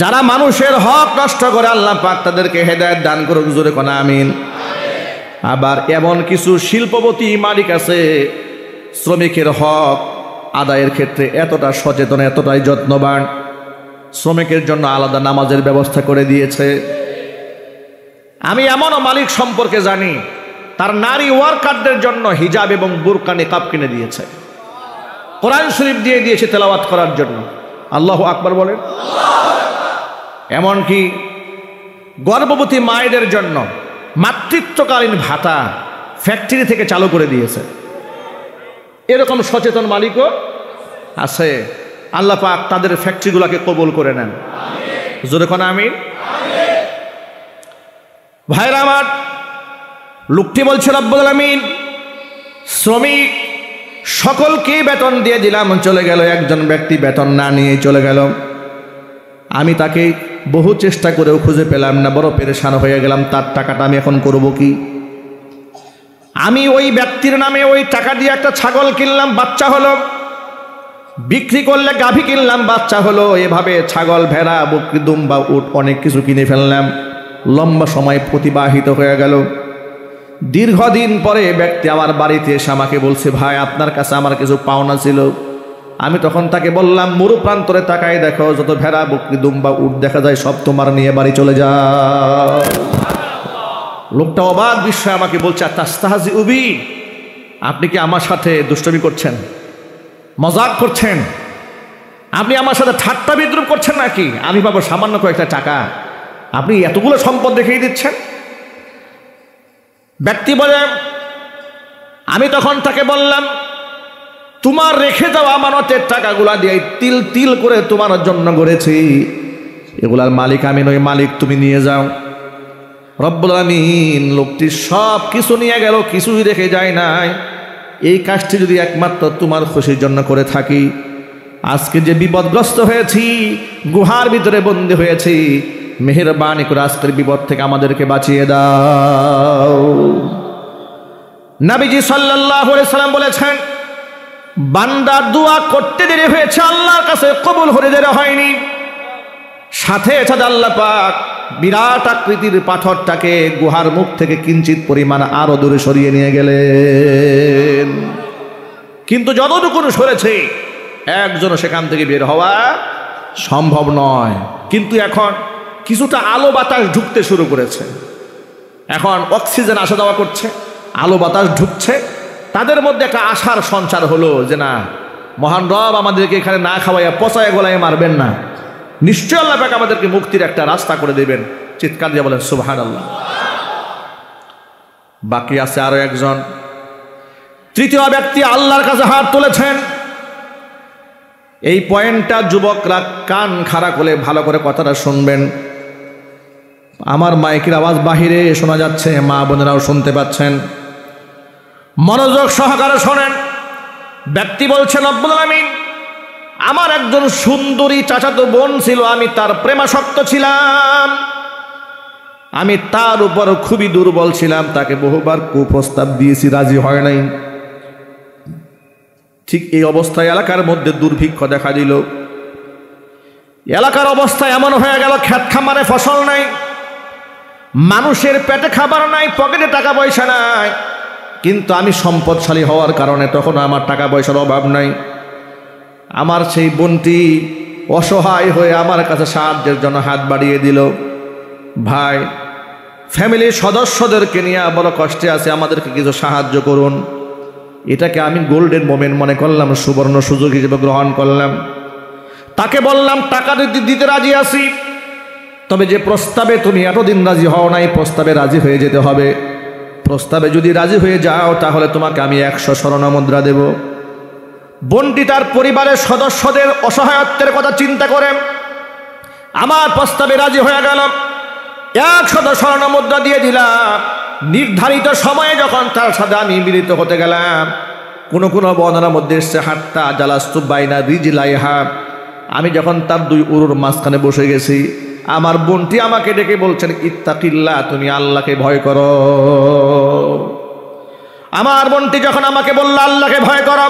যারা মানুষের হক নষ্ট করে আল্লাহ পাক তাদেরকে হেদায়েত দান করুক, জোরে কোন আমিন। আবার এমন কিছু শিল্পপতি মালিক আছে শ্রমিকের হক আদায়ের ক্ষেত্রে এতটা সচেতন, এতটাই যত্নবান, শ্রমিকের জন্য আলাদা নামাজের ব্যবস্থা করে দিয়েছে। আমি এমনও মালিক সম্পর্কে জানি তার নারী ওয়ার্কারদের জন্য হিজাব এবং বুরকা নিকাব কিনে দিয়েছে, কোরআন শরীফ দিয়ে দিয়েছে তেলাওয়াত করার জন্য। আল্লাহু আকবার বলেন। এমনকি গর্ভবতী মায়েদের জন্য মাতৃত্বকালীন ভাতা ফ্যাক্টরি থেকে চালু করে দিয়েছে। এরকম সচেতন মালিকও আছে। আল্লাহ পাক তাদের ফ্যাক্টরিগুলোকে কবুল করে নেন, জোরে কোন আমিন। ভাইরা আমার, লোকটি বলছে রব্বুল আলামিন শ্রমিক সকলকে বেতন দিয়ে দিলাম, চলে গেল। একজন ব্যক্তি বেতন না নিয়ে চলে গেল। আমি তাকে বহু চেষ্টা করেও খুঁজে পেলাম না, বড় পেরেশান হয়ে গেলাম। তার টাকাটা আমি এখন করব কি? আমি ওই ব্যক্তির নামে ওই টাকা দিয়ে একটা ছাগল কিনলাম, বাচ্চা হলো। বিক্রি করলে গাভী কিনলাম, বাচ্চা হলো। এভাবে ছাগল, ভেড়া, বকরি, দুম্বা, উট অনেক কিছু কিনে ফেললাম। লম্বা সময় অতিবাহিত হয়ে গেল। দীর্ঘদিন পরে ব্যক্তি আমার বাড়িতে এসে আমাকে বলছে, ভাই আপনার কাছে আমার কিছু পাওনা ছিল। আমি তখন তাকে বললাম, মরু প্রান্তরে তাকায় দেখো, যত ভেড়া, বকরি, দুম্বা, উট দেখা যায় সব তোমার নিয়ে বাড়ি চলে যাও। লোকটা অবাক বিস্ময়ে আমাকে বলছে, তাস্তাহাজি উবি, আপনি কি আমার সাথে দুষ্টমি করছেন, মজাক করছেন? আপনি আমার সাথে ঠাট্টা বিদ্রুপ করছেন নাকি? আমি পাবো সামান্য কয়েকটা টাকা, আপনি এতগুলো সম্পদ দেখিয়ে দিচ্ছেন। ব্যক্তি বলে, আমি তখন তাকে বললাম, তোমার রেখে যাওয়া আমানতের টাকাগুলা দিয়ে তিল তিল করে তোমার জন্য গড়েছি, এগুলার মালিক আমি নই, মালিক তুমি নিয়ে যাও। রব্বুল আমিন লোকটি সব কিছু নিয়ে গেল, কিছুই রেখে যায় নাই। এই কাজটি যদি একমাত্র তোমার খুশির জন্য করে থাকি, আজকে যে বিপদগ্রস্ত হয়েছি, গুহার ভিতরে বন্দী হয়েছি, মেহেরবানি করে আজকের বিপদ থেকে আমাদেরকে বাঁচিয়ে দাও। নবীজি সাল্লাল্লাহু আলাইহি সাল্লাম বলেছেন, বান্দার দোয়া করতে দেরি হয়েছে, আল্লাহর কাছে কবুল হতে দেরি হয়নি। সাথে সাথে আল্লাহ পাক বিরাট আকৃতির পাথরটাকে গুহার মুখ থেকে কিঞ্চিত পরিমাণ আরো দূরে সরিয়ে নিয়ে গেলেন। কিন্তু যতটুকু সরেছে একজনও সেখান থেকে বের হওয়া সম্ভব নয়। কিন্তু এখন কিছুটা আলো বাতাস ঢুকতে শুরু করেছে, এখন অক্সিজেন আসা যাওয়া করছে, আলো বাতাস ঢুকছে। তাদের মধ্যে একটা আশার সঞ্চার হলো যে না, মহান রব আমাদেরকে এখানে না খাওয়াইয়া পচায় গলায় মারবেন না, নিশ্চয় আল্লাহ পাক আমাদেরকে মুক্তির একটা রাস্তা করে দেবেন। চিৎকার দিয়ে বলেন সুবহানাল্লাহ। বাকি আছে আরো একজন, তৃতীয় ব্যক্তি আল্লাহর কাছে হাত তুলেছেন। এই পয়েন্টটা যুবকরা কান খাড়া করে ভালো করে কথাটা শুনবেন। আমার মাইকের আওয়াজ বাহিরে শোনা যাচ্ছে, মা বোনেরাও শুনতে পাচ্ছেন, মনোযোগ সহকারে শোনেন। ব্যক্তি বলছেন, রব্বুল আমিন আমার একজন সুন্দরী চাচাতো বোন ছিল, আমি তার প্রেমাসক্ত ছিলাম, আমি তার উপর খুবই দুর্বল ছিলাম, তাকে বহুবার কুপ্রস্তাব দিয়েছি, রাজি হয় নাই। ঠিক এই অবস্থায় এলাকার মধ্যে দুর্ভিক্ষ দেখা দিল। এলাকার অবস্থা এমন হয়ে গেল, ক্ষেত খামারে ফসল নাই, মানুষের পেটে খাবার নাই, পকেটে টাকা পয়সা নাই। কিন্তু আমি সম্পদশালী হওয়ার কারণে তখন আমার টাকা পয়সার অভাব নাই। আমার সেই বোনটি অসহায় হয়ে আমার কাছে সাহায্যের জন্য হাত বাড়িয়ে দিল। ভাই, ফ্যামিলির সদস্যদেরকে নিয়ে বড় কষ্টে আছে, আমাদেরকে কিছু সাহায্য করুন। এটাকে আমি গোল্ডেন মোমেন্ট মনে করলাম, সুবর্ণ সুযোগ হিসেবে গ্রহণ করলাম। তাকে বললাম, টাকা দিতে রাজি আছি, তবে যে প্রস্তাবে তুমি এতদিন রাজি হও নাই, প্রস্তাবে রাজি হয়ে যেতে হবে। প্রস্তাবে যদি রাজি হয়ে যাও তাহলে তোমাকে আমি 100 স্বর্ণ মুদ্রা দেব। বোনটি তার পরিবারের সদস্যদের অসহায়ত্বের কথা চিন্তা করে আমার প্রস্তাবে রাজি হয়ে গেল। 100 স্বর্ণ মুদ্রা দিয়ে দিলাম। নির্ধারিত সময়ে যখন তার সাথে আমি মিলিত হতে গেলাম, কোনো বর্ণনার মধ্যে এসছে হাত্তা জালাস্তু বাইনা রিজলাইহা, আমি যখন তার 2 উরুর মাঝখানে বসে গেছি, আমার বোনটি আমাকে ডেকে বলছেন, ইত্তাকিল্লাহ, তুমি আল্লাহকে ভয় করো। আমার বোনটি যখন আমাকে বলল আল্লাহকে ভয় করো,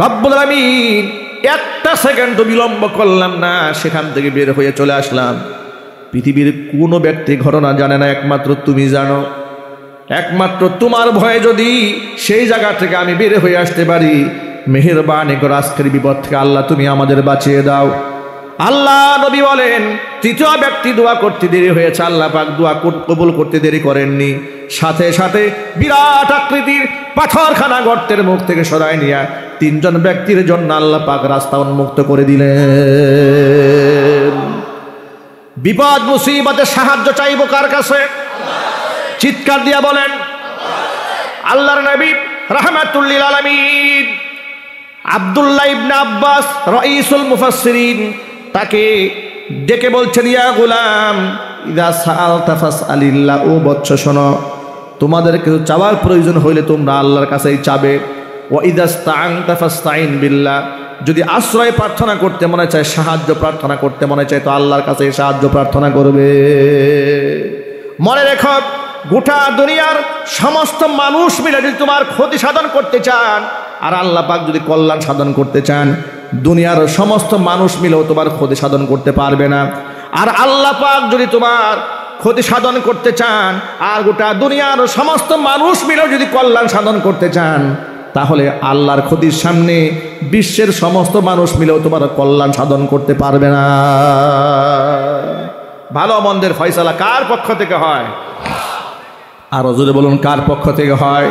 রব্বুল আলামিন 1 সেকেন্ড বিলম্ব করলাম না, সেখান থেকে বের হয়ে চলে আসলাম। পৃথিবীর কোনো ব্যক্তি ঘটনা জানে না, একমাত্র তুমি জানো। একমাত্র তোমার ভয়ে যদি সেই জায়গা থেকে আমি বের হয়ে আসতে পারি, মেহেরবানি করে আজকের বিপদ থেকে আল্লাহ তুমি আমাদের বাঁচিয়ে দাও। আল্লাহ নবী বলেন, 3য় ব্যক্তি দোয়া করতে দেরি হয়েছে, আল্লাহ পাক দোয়া কবুল করতে দেরি করেননি। সাথে সাথে বিরাট আকৃতির পাথরখানা গর্তের মুখ থেকে সরায় নিয়ে 3 জন ব্যক্তির জন্য আল্লাহ পাক রাস্তা উন্মুক্ত করে দিলেন। বিপদ মুসিবতে সাহায্য চাইব কার কাছে? চিৎকার দিয়া বলেন আল্লাহর নবী রাহমাতুল লিল আলামিন আব্দুল্লাহ ইবনে আব্বাস রাইসুল মুফাসসিরিন তাকে ডেকে বলছেন, ইয়া গোলাম ইযা সাআলতা ফাসআলিল্লাহ, ও বৎস শোনো, তোমাদের কিছু চাওয়ার প্রয়োজন হইলে তোমরা আল্লাহর কাছেই চাবে। ওয়া ইযা ইসতাআনতা ফাসতাইন বিল্লাহ, যদি আশ্রয় প্রার্থনা করতে মনে চায়, সাহায্য প্রার্থনা করতে মনে চায়, তো আল্লাহর কাছে সাহায্য প্রার্থনা করবে। মনে রেখো, গোটা দুনিয়ার সমস্ত মানুষ মিলে যদি তোমার ক্ষতি সাধন করতে চান, আর আল্লাহ পাক যদি কল্যাণ সাধন করতে চান, দুনিয়ার সমস্ত মানুষ মিলেও তোমার ক্ষতি সাধন করতে পারবে না। আর আল্লাহ পাক যদি তোমার ক্ষতি সাধন করতে চান, আর গোটা দুনিয়ার সমস্ত মানুষ মিলেও যদি কল্যাণ সাধন করতে চান, তাহলে আল্লাহর ক্ষতির সামনে বিশ্বের সমস্ত মানুষ মিলেও তোমার কল্যাণ সাধন করতে পারবে না। ভালো মন্দের ফয়সালা কার পক্ষ থেকে হয়? আর জোরে বলুন, কার পক্ষ থেকে হয়?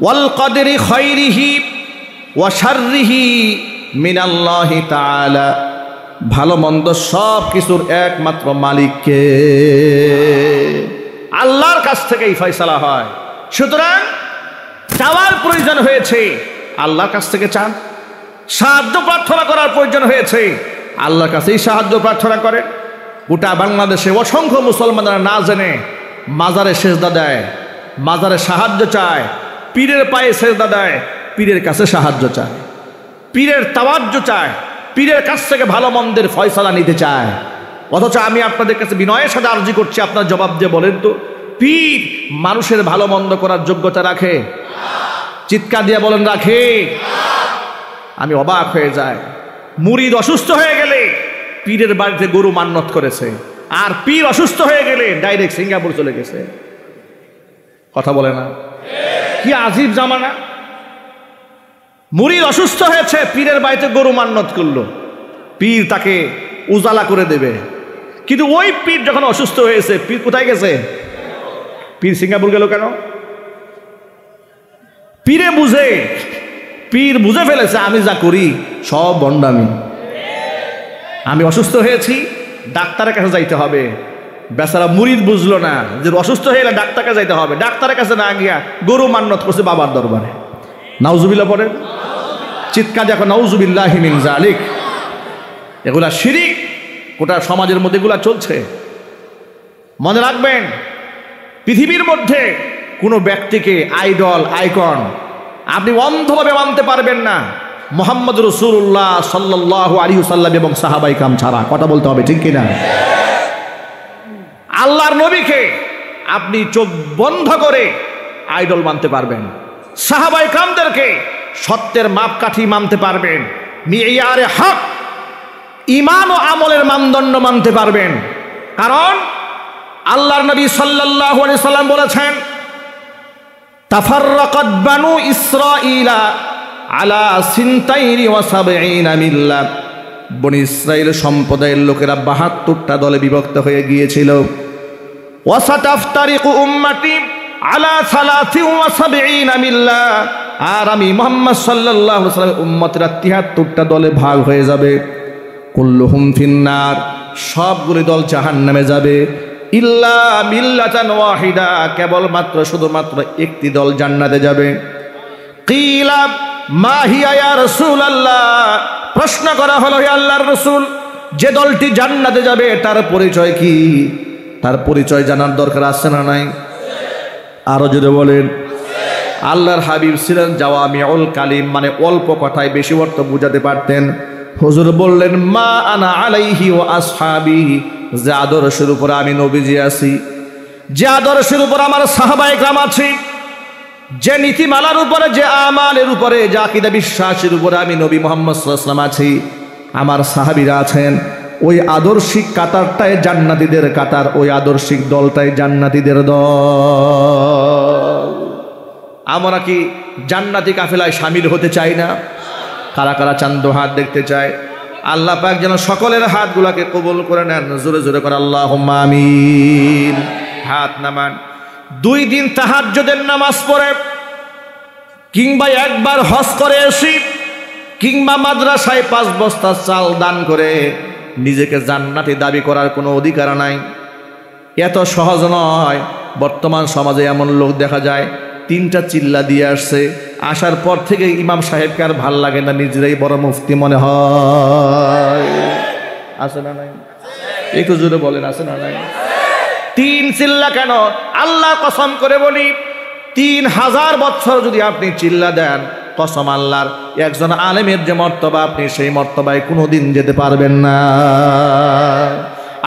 ওয়াল কদরি খায়রিহি ওয়া শাররিহি মিনাল্লাহি তাআলা, ভালো মন্দ সব কিছুর একমাত্র মালিককে, আল্লাহর কাছ থেকেই ফয়সালা হয়। সুতরাং চাওয়ার প্রয়োজন হয়েছে, আল্লাহর কাছ থেকে চান। সাহায্য প্রার্থনা করার প্রয়োজন হয়েছে, আল্লাহর কাছেই সাহায্য প্রার্থনা করে। গোটা বাংলাদেশে অসংখ্য মুসলমানরা না জেনে মাজারে সেজদা দেয়, মাজারে সাহায্য চায়, পীরের পায়ে সেজদা দেয়, পীরের কাছে সাহায্য চায়, পীরের তাওয়াজ্জুদ চায়, পীরের কাছ থেকে ভালো মন্দের ফয়সালা নিতে চায়। অথচ আমি আপনাদের কাছে বিনয়ের সাথে আরজি করছি, আপনার জবাব দিয়ে বলেন তো, পীর মানুষের ভালো মন্দ করার যোগ্যতা রাখে? চিৎকার দিয়ে বলেন, রাখে? আমি অবাক হয়ে যাই, মুরিদ অসুস্থ হয়ে গেলে পীরের বাড়িতে গরু মান্নত করেছে, আর পীর অসুস্থ হয়ে গেলে ডাইরেক্ট সিঙ্গাপুর চলে গেছে। কথা বলে না? কি আজীব জামানা! মুরিদ অসুস্থ হয়েছে, পীরের বাড়িতে গরু মান্নত করলো, পীর তাকে উজালা করে দেবে। কিন্তু ওই পীর যখন অসুস্থ হয়েছে, পীর কোথায় গেছে? পীর সিঙ্গাপুর গেল কেন? পীর বুঝে ফেলেছে আমি যা করি সব ভণ্ডামি। আমি অসুস্থ হয়েছি, ডাক্তারের কাছে যাইতে হবে। বেচারা মুরিদ বুঝলো না যে অসুস্থ হয়ে গেলে ডাক্তারের কাছে যাইতে হবে। ডাক্তারের কাছে না গিয়া গরু মান্নত করছে বাবার দরবারে। নাউজুবিল্লাহ পড়েন, চিৎকার দেখো, নাউজুবিল্লাহি মিন যালিক। এগুলা শিরিক, গোটা সমাজের মধ্যে এগুলা চলছে। মনে রাখবেন, পৃথিবীর মধ্যে কোনো ব্যক্তিকে আইডল, আইকন আপনি অন্ধভাবে মানতে পারবেন না মুহাম্মদ রাসূলুল্লাহ সাল্লাল্লাহু আলাইহি ওয়াসাল্লাম এবং সাহাবায়ে কেরাম ছাড়া। কথা বলতে হবে, ঠিক কিনা? আল্লাহর নবীকে আপনি চোখ বন্ধ করে আইডল মানতে পারবেন, সাহাবায়ে কেরামদেরকে সত্যের মাপকাঠি মানতে পারবেন, মিয়ারে হক ঈমান ও আমলের মানদণ্ড মানতে পারবেন। কারণ আল্লাহর নবী সাল্লাল্লাহু আলাইহি ওয়াসাল্লাম বলেছেন, তাফাররাকাত বানু ইসরাঈলা আলা সিনতাইনি ওয়া সাবঈনা মিল্লাত, বনি ইসরাইল সম্প্রদায়ের লোকেরা ৭২টা দলে বিভক্ত হয়ে গিয়েছিল। ওয়া সাতাফতারিকু উম্মতি আলা ৭৩ মিল্লাহ, আর আমি মুহাম্মদ সাল্লাল্লাহু আলাইহি ওয়াসাল্লামের উম্মতরা ৭৩টা দলে ভাগ হয়ে যাবে। কুল্লুহুম ফিন্নার, সবগুলি দল জাহান্নামে যাবে। ইল্লা মিল্লাতান ওয়াহিদা, কেবলমাত্র শুধুমাত্র একটি দল জান্নাতে যাবে। কিলা মা হিয়া ইয়া রাসূলুল্লাহ, প্রশ্ন করা হলো হে আল্লাহর রাসূল, যে দলটি জান্নাতে যাবে তার পরিচয় কি? তার পরিচয় জানার দরকার আছে না নাই? আরো যদি বলেন। আল্লাহর হাবিব ছিলেন জাওয়ামিউল কালিম, মানে অল্প কথায় বেশি অর্থ বুঝাতে পারতেন। হুজুর বললেন মা আনা আলাইহি ওয়া আসহাবি, যে আদর্শের উপর আমি নবীজি আছি, যে আদর্শের উপর আমার সাহাবায়ে কেরাম আছে, যে নীতিমালার উপরে, যে আমালের উপরে, যে আকীদা বিশ্বাসের উপরে আমি নবী মুহাম্মদ সাল্লাল্লাহু আলাইহি ওয়াসাল্লাম আছি, আমার সাহাবীরা আছেন, ওই আদর্শিক কাতারটাই জান্নাতীদের কাতার, ওই আদর্শিক দলটাই জান্নাতীদের দল। আমরা কি জান্নাতি কাফেলায় শামিল হতে চাই না? কারা কারা চান হাত দেখতে চায়? আল্লাহ পাক যেন সকলের হাতগুলোকে কবুল করে নেন। জোরে জোরে করে আল্লাহুম্মা আমিন। হাত নামান। 2 দিন তাহাজ্জুদের নামাজ পড়ে, কিংবা একবার হজ করে আসি, কিংবা মাদ্রাসায় 5 বস্তা চাল দান করে নিজেকে জান্নাতি দাবি করার কোনো অধিকার নাই। এত সহজ নয়। বর্তমান সমাজে এমন লোক দেখা যায় 3টা চিল্লা দিয়ে আসছে, আসার পর থেকে ইমাম সাহেবকে আর ভাল লাগে না, নিজেরাই বড় মুফতি মনে হয়। আছে না নাই? একটু জোরে বলেন, আছে না নাই? 3 চিল্লা কেন? আল্লাহ কসম করে বলি, 3000 বছর যদি আপনি চিল্লা দেন, কসম আল্লাহর, একজন আলেমের যে মর্তবা, আপনি সেই মর্তবায় কোনোদিন যেতে পারবেন না।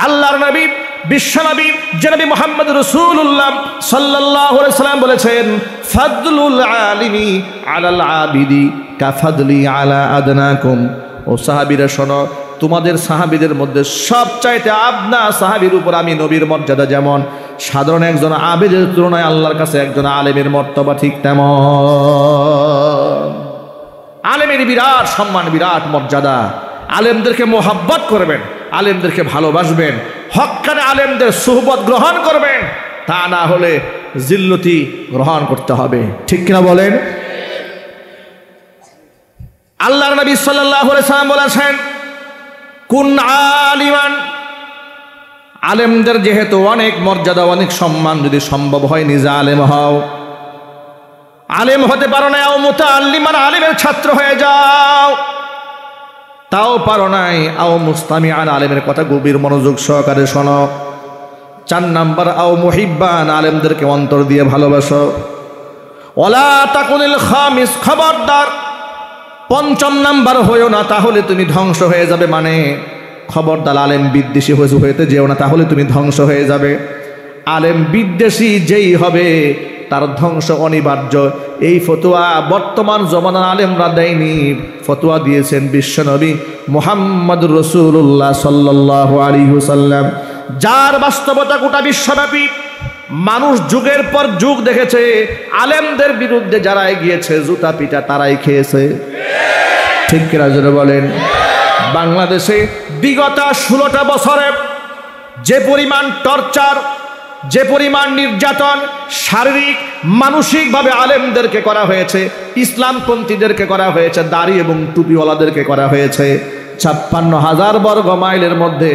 আল্লাহর নবী, বিশ্বনবী জনাবি মুহাম্মদ রাসূলুল্লাহ সাল্লাল্লাহু আলাইহি সাল্লাম বলেছেন, ফাদলুল আলিমি আলাল আবিদি কাফাদলি আলা আদনাকুম। ও সাহাবীরা শোনো, তোমাদের সাহাবীদের মধ্যে সবচাইতে আপনা সাহাবীর উপর আমি নবীর মর্যাদা যেমন, সাধারণ একজন আবেদের তুলনায় আল্লাহর কাছে একজন আলেমের মর্তবা ঠিক তেমন। আলেমের বিরাট সম্মান, বিরাট মর্যাদা। আলেমদেরকে মোহাব্বত করবেন, আলেমদেরকে ভালোবাসবেন, হক্কানে আলেমদের সুহবত গ্রহণ করবেন, তা না হলে জিল্লতি গ্রহণ করতে হবে। ঠিক কিনা বলেন? আল্লাহর নবী সাল্লাল্লাহু আলাইহি ওয়াসাল্লাম বলেছেন, কুন আলিমান। আলেমদের যেহেতু অনেক মর্যাদা, অনেক সম্মান, যদি সম্ভব হয় নিজে আলেম হও। আলেম হতে পারো না, আও মুতাআল্লিমান, আলেমের ছাত্র হয়ে যাও, তাও পারো নাই, আও মুস্তামিআন, আলেমের কথা গভীর মনোযোগ সহকারে শোনো। 4 নাম্বার, আও মুহিব্বান, আলেমদেরকে অন্তর দিয়ে ভালোবাসো। ওয়ালা তাকুনিল খামিস, খবরদার 5ম নাম্বার হয়েও না, তাহলে তুমি ধ্বংস হয়ে যাবে। মানে খবরদার আলেম বিদ্বেষী হইতে যেও না, তাহলে তুমি ধ্বংস হয়ে যাবে। আলেম বিদ্বেষী যেই হবে তার ধ্বংস অনিবার্য। এই ফতোয়া বর্তমান জমানার আলেমরা দেয়নি, ফতোয়া দিয়েছেন বিশ্বনবী মুহাম্মদুর রাসূলুল্লাহ সাল্লাল্লাহু আলাইহি ওয়াসাল্লাম, যার বাস্তবতা গোটা বিশ্বব্যাপী। মানুষ যুগের পর যুগ দেখেছে, আলেমদের বিরুদ্ধে যারা এগিয়েছে জুতা পিটা তারাই খেয়েছে। ঠিক কিনা জোরে বলেন? বাংলাদেশে বিগত 16টা বছরে যে পরিমাণ টর্চার, যে পরিমাণ নির্যাতন শারীরিক মানসিকভাবে আলেমদেরকে করা হয়েছে, ইসলামপন্থীদেরকে করা হয়েছে, দাড়ি এবং টুপিওয়ালাদেরকে করা হয়েছে, 56,000 বর্গ মাইলের মধ্যে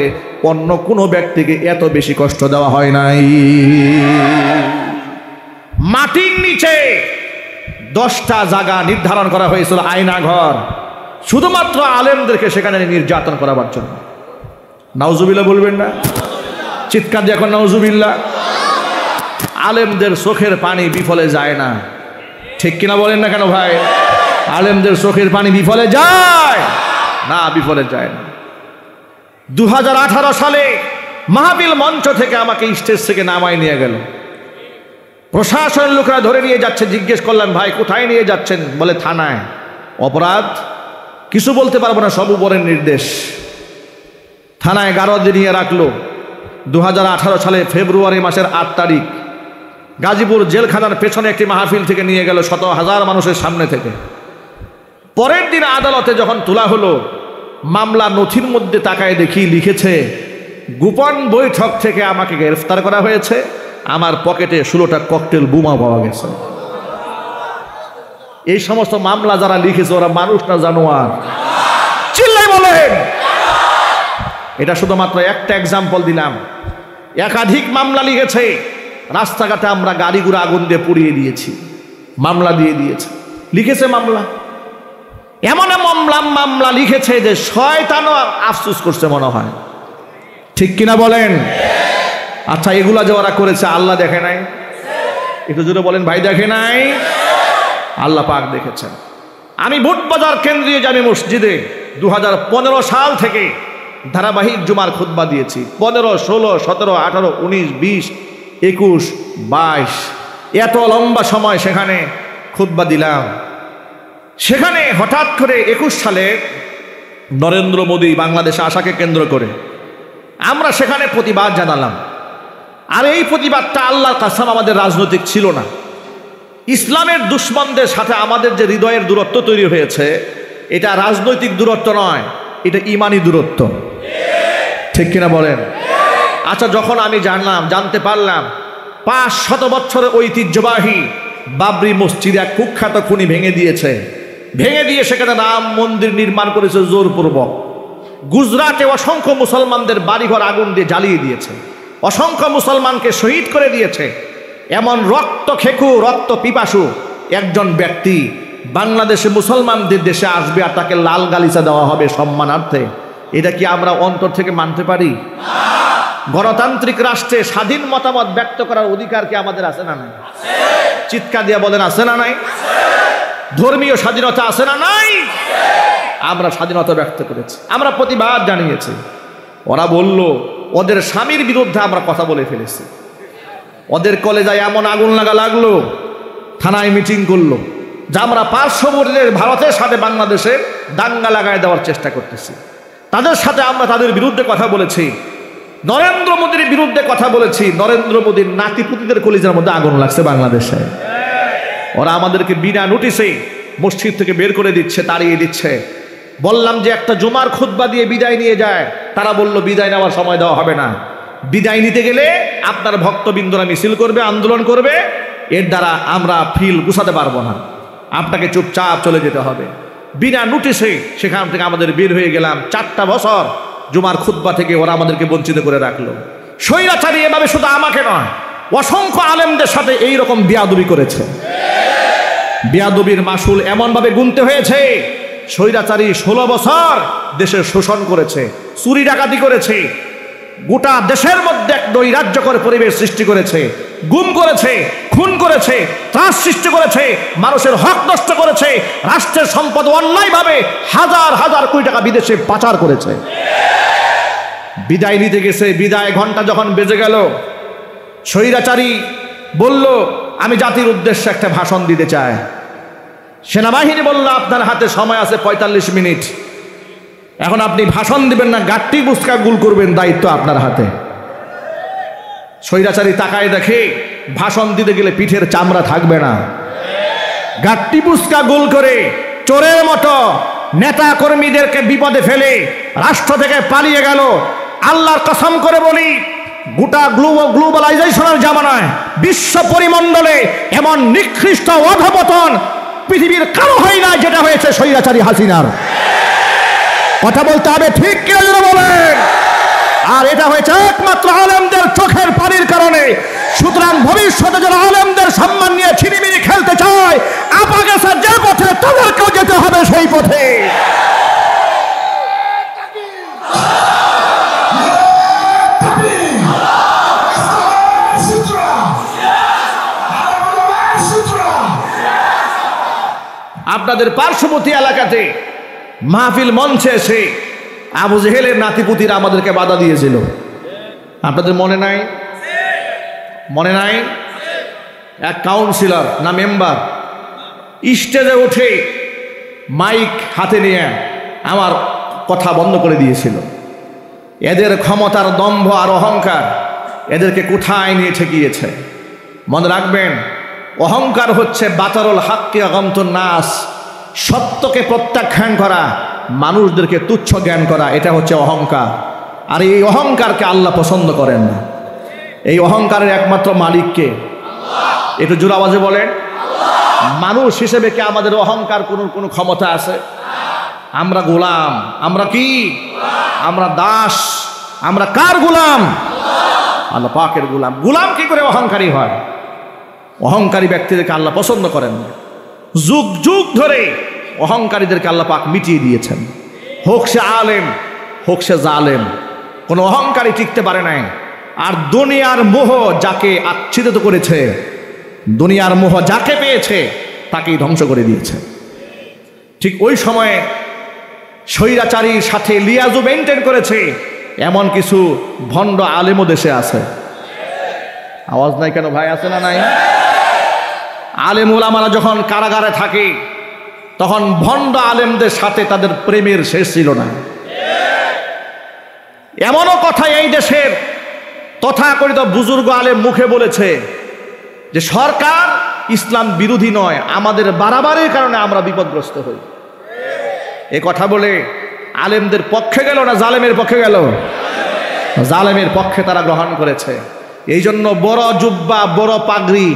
অন্য কোনো ব্যক্তিকে এত বেশি কষ্ট দেওয়া হয় নাই। মাটির নিচে 10টা জায়গা নির্ধারণ করা হয়েছিল আয়না ঘর, শুধুমাত্র আলেমদেরকে সেখানে নির্যাতন করাবার জন্য। নাউজুবিল্লাহ বলবেন না? চিৎকার দিয়ে এখন নাউজুবিল্লাহ। আলেমদের চোখের পানি বিফলে যায় না। ঠিক কিনা বলেন না কেন ভাই? আলেমদের চোখের পানি বিফলে যায় না, বিফলে যায় না। 2018 সালে মাহফিল মঞ্চ থেকে আমাকে স্টেজ থেকে নামায় নিয়ে গেল। প্রশাসনের লোকরা ধরে নিয়ে যাচ্ছে। জিজ্ঞেস করলাম, ভাই কোথায় নিয়ে যাচ্ছেন? বলে থানায়। অপরাধ? কিছু বলতে পারবো না, সব উপরের নির্দেশ। থানায় গারদে নিয়ে রাখলো। 2018 সালে ফেব্রুয়ারি মাসের 8 তারিখ গাজীপুর জেলখানার পেছনে একটি মাহফিল থেকে নিয়ে গেল, 100,000 মানুষের সামনে থেকে। পরের দিন আদালতে যখন তোলা হলো, মামলা নথির মধ্যে তাকায় দেখি লিখেছে, গোপন বৈঠক থেকে আমাকে গ্রেফতার করা হয়েছে, আমার পকেটে 16টা ককটেল বোমা পাওয়া গেছে। এই সমস্ত মামলা যারা লিখেছে ওরা মানুষ না জানোয়ার? চিল্লাই বলেন। এটা শুধুমাত্র একটা এক্সাম্পল দিলাম। একাধিক মামলা লিখেছে। রাস্তাঘাটে আমরা গাড়িগুলো আগুন দিয়ে পুড়িয়ে দিয়েছি, মামলা দিয়ে দিয়েছে, লিখেছে মামলা। এমন মামলা লিখেছে যে শয়তানও আফসোস করছে মনে হয়, ঠিক কিনা বলেন? আচ্ছা, এগুলা যে ওরা করেছে আল্লাহ দেখে নাই? একটু জোরে বলেন ভাই, দেখে নাই? আল্লাহ পাক দেখেছেন। আমি বুটবাজার কেন্দ্রীয় জামে মসজিদে 2015 সাল থেকে ধারাবাহিক জুমার খুতবা দিয়েছি। 15, 16, 17, 18, 19, 20, 21, 22 এত লম্বা সময় সেখানে খুতবা দিলাম। সেখানে হঠাৎ করে 21 সালে নরেন্দ্র মোদী বাংলাদেশে আসাকে কেন্দ্র করে আমরা সেখানে প্রতিবাদ জানালাম। আর এই প্রতিবাদটা আল্লাহর কাসম আমাদের রাজনৈতিক ছিল না। ইসলামের দুশ্মনদের সাথে আমাদের যে হৃদয়ের দূরত্ব তৈরি হয়েছে, এটা রাজনৈতিক দূরত্ব নয়, এটা ইমানি দূরত্ব, ঠিক কিনা বলেন? আচ্ছা, যখন আমি জানতে পারলাম 500 বছরের ঐতিহ্যবাহী বাবরি মসজিদ এক কুখ্যাত খুনি ভেঙে দিয়ে সেখানে রাম মন্দির নির্মাণ করেছে জোরপূর্বক। গুজরাটে অসংখ্য মুসলমানদের বাড়িঘর আগুন দিয়ে জ্বালিয়ে দিয়েছে, অসংখ্য মুসলমানকে শহীদ করে দিয়েছে। এমন রক্ত খেকু, রক্ত পিপাসু একজন ব্যক্তি বাংলাদেশে মুসলমানদের দেশে আসবে আর তাকে লাল গালিচা দেওয়া হবে সম্মানার্থে, এটা কি আমরা অন্তর থেকে মানতে পারি? গণতান্ত্রিক রাষ্ট্রে স্বাধীন মতামত ব্যক্ত করার অধিকার কি আমাদের আছে না নাই? চিৎকার দিয়ে বলেন, আছে না নাই? ধর্মীয় স্বাধীনতা আছে না নাই? আমরা স্বাধীনতা ব্যক্ত করেছি, আমরা প্রতিবাদ জানিয়েছি। ওরা বলল ওদের স্বামীর বিরুদ্ধে আমরা কথা বলে ফেলেছি। ওদের কলেজায় এমন আগুন লাগলো, থানায় মিটিং করলো যে আমরা পার্শ্ববর্তী ভারতের সাথে বাংলাদেশে দাঙ্গা লাগায় দেওয়ার চেষ্টা করতেছি। তাদের সাথে আমরা তাদের বিরুদ্ধে কথা বলেছি, নরেন্দ্র মোদীর বিরুদ্ধে কথা বলেছি। নরেন্দ্র মোদীর নাতিপুতিদের কলিজার মধ্যে আগুন লাগছে বাংলাদেশে। ওরা আমাদেরকে বিনা নোটিশে মসজিদ থেকে বের করে দিচ্ছে, তাড়িয়ে দিচ্ছে। বললাম যে একটা জুমার খুতবা দিয়ে বিদায় নিয়ে যায়, তারা বলল বিদায় নেওয়ার সময় দেওয়া হবে না। বিদায় নিতে গেলে আপনার ভক্তবৃন্দরা মিছিল করবে, আন্দোলন করবে, এর দ্বারা আমরা ফিল গুছাতে পারবো না, আপনাকে চুপচাপ চলে যেতে হবে। বিনা নোটিশে সেখান থেকে আমাদের বের হয়ে গেলাম। 4টা বছর জুমার খুতবা থেকে ওরা আমাদেরকে বঞ্চিত করে রাখলো। স্বৈরাচারী এভাবে শুধু আমাকে নয়, অসংখ্য আলেমদের সাথে এই রকম বেয়াদবি করেছে। বেয়াদবির মাসুল এমনভাবে গুনতে হয়েছে, স্বৈরাচারী 16 বছর দেশের শোষণ করেছে, চুরি ডাকাতি করেছে, গোটা দেশের মধ্যে এক নৈরাজ্যকর পরিবেশ সৃষ্টি করেছে, গুম করেছে, খুন করেছে, ত্রাস সৃষ্টি করেছে, মানুষের হক নষ্ট করেছে, রাষ্ট্রের সম্পদ অন্যায়ভাবে হাজার হাজার কোটি টাকা বিদেশে পাচার করেছে। বিদায় নিতে গেছে, বিদায় ঘন্টা যখন বেজে গেল, স্বৈরাচারী বলল আমি জাতির উদ্দেশ্যে একটা ভাষণ দিতে চাই। সেনাবাহিনী বলল আপনার হাতে সময় আছে 45 মিনিট, এখন আপনি ভাষণ দিবেন না, গাট্টি বুসকা গুল করবেন, দায়িত্ব আপনার হাতে। স্বৈরাচারী তাকায় দেখে ভাষণ দিতে গেলে পিঠের চামড়া থাকবে না, গাট্টি বুসকা গুল করে চোরের মতো নেতা কর্মীদেরকে বিপদে ফেলে রাষ্ট্র থেকে পালিয়ে গেল। আল্লাহর কসম করে বলি, গোটা গ্লোবালাইজেশনের জামানায় বিশ্ব পরিমণ্ডলে এমন নিকৃষ্ট অধপতন পৃথিবীর কারো হয় না যেটা হয়েছে স্বৈরাচারী হাসিনার। কথা বলতে হবে, ঠিক কিনা বলেন? আর এটা হয়েছে একমাত্র আলেমদের চোখের পানির কারণে। সুতরাং ভবিষ্যতে যারা আলেমদের সম্মান নিয়ে ছিনিমিনি খেলতে চায়, আপা গেছে যে পথে, তাদেরকেও যেতে হবে সেই পথে। আপনাদের পার্শ্ববর্তী এলাকাতে মাহফিল মঞ্চে এসে আবু জেহেলের নাতিপুতিরা আমাদেরকে বাধা দিয়েছিল, আপনাদের মনে নাই? মনে নাই? এক কাউন্সিলর না মেম্বার স্টেজে উঠে মাইক হাতে নিয়ে আমার কথা বন্ধ করে দিয়েছিল। এদের ক্ষমতার দম্ভ আর অহংকার এদেরকে কোথায় নিয়ে ঠেকিয়েছে। মনে রাখবেন, অহংকার হচ্ছে বাতারুল হাক্কি আগমতুন নাস, সত্যকে প্রত্যাখ্যান করা, মানুষদেরকে তুচ্ছ জ্ঞান করা, এটা হচ্ছে অহংকার। আর এই অহংকারকে আল্লাহ পছন্দ করেন না। এই অহংকারের একমাত্র মালিককে একটু জোর আওয়াজে বলেন। মানুষ হিসেবে কি আমাদের অহংকার কোনো ক্ষমতা আছে? আমরা গোলাম। আমরা কি? আমরা দাস। আমরা কার গোলাম? আল্লাহ পাকের গোলাম। গোলাম কি করে অহংকারী হয়? অহংকারী ব্যক্তিদেরকে আল্লাহ পছন্দ করেন না। যুগ যুগ ধরে অহংকারীদেরকে আল্লাহ পাক মিটিয়ে দিয়েছেন। হোক সে আলেম, হোক সে জালেম, কোনো অহংকারী টিকতে পারে নাই। আর দুনিয়ার মোহ যাকে আচ্ছাদিত করেছে, দুনিয়ার মোহ যাকে পেয়েছে তাকেই ধ্বংস করে দিয়েছে। ঠিক ওই সময়ে স্বৈরাচারীর সাথে লিয়াজু মেনটেন করেছে এমন কিছু ভণ্ড আলেমও দেশে আছে। আওয়াজ নাই কেন ভাই? আছে না নাই? আলেম ওলামারা যখন কারাগারে থাকে তখন ভণ্ড আলেমদের সাথে তাদের প্রেমের শেষ ছিল না। এমনও কথা এই দেশের তথাকথিত বুজুর্গ আলেম মুখে বলেছে যে সরকার ইসলাম বিরোধী নয়, আমাদের বাড়াবাড়ির কারণে আমরা বিপদগ্রস্ত হই। এ কথা বলে আলেমদের পক্ষে গেল না জালেমের পক্ষে গেল? জালেমের পক্ষে তারা গ্রহণ করেছে। এই জন্য বড় জুব্বা, বড় পাগড়ি,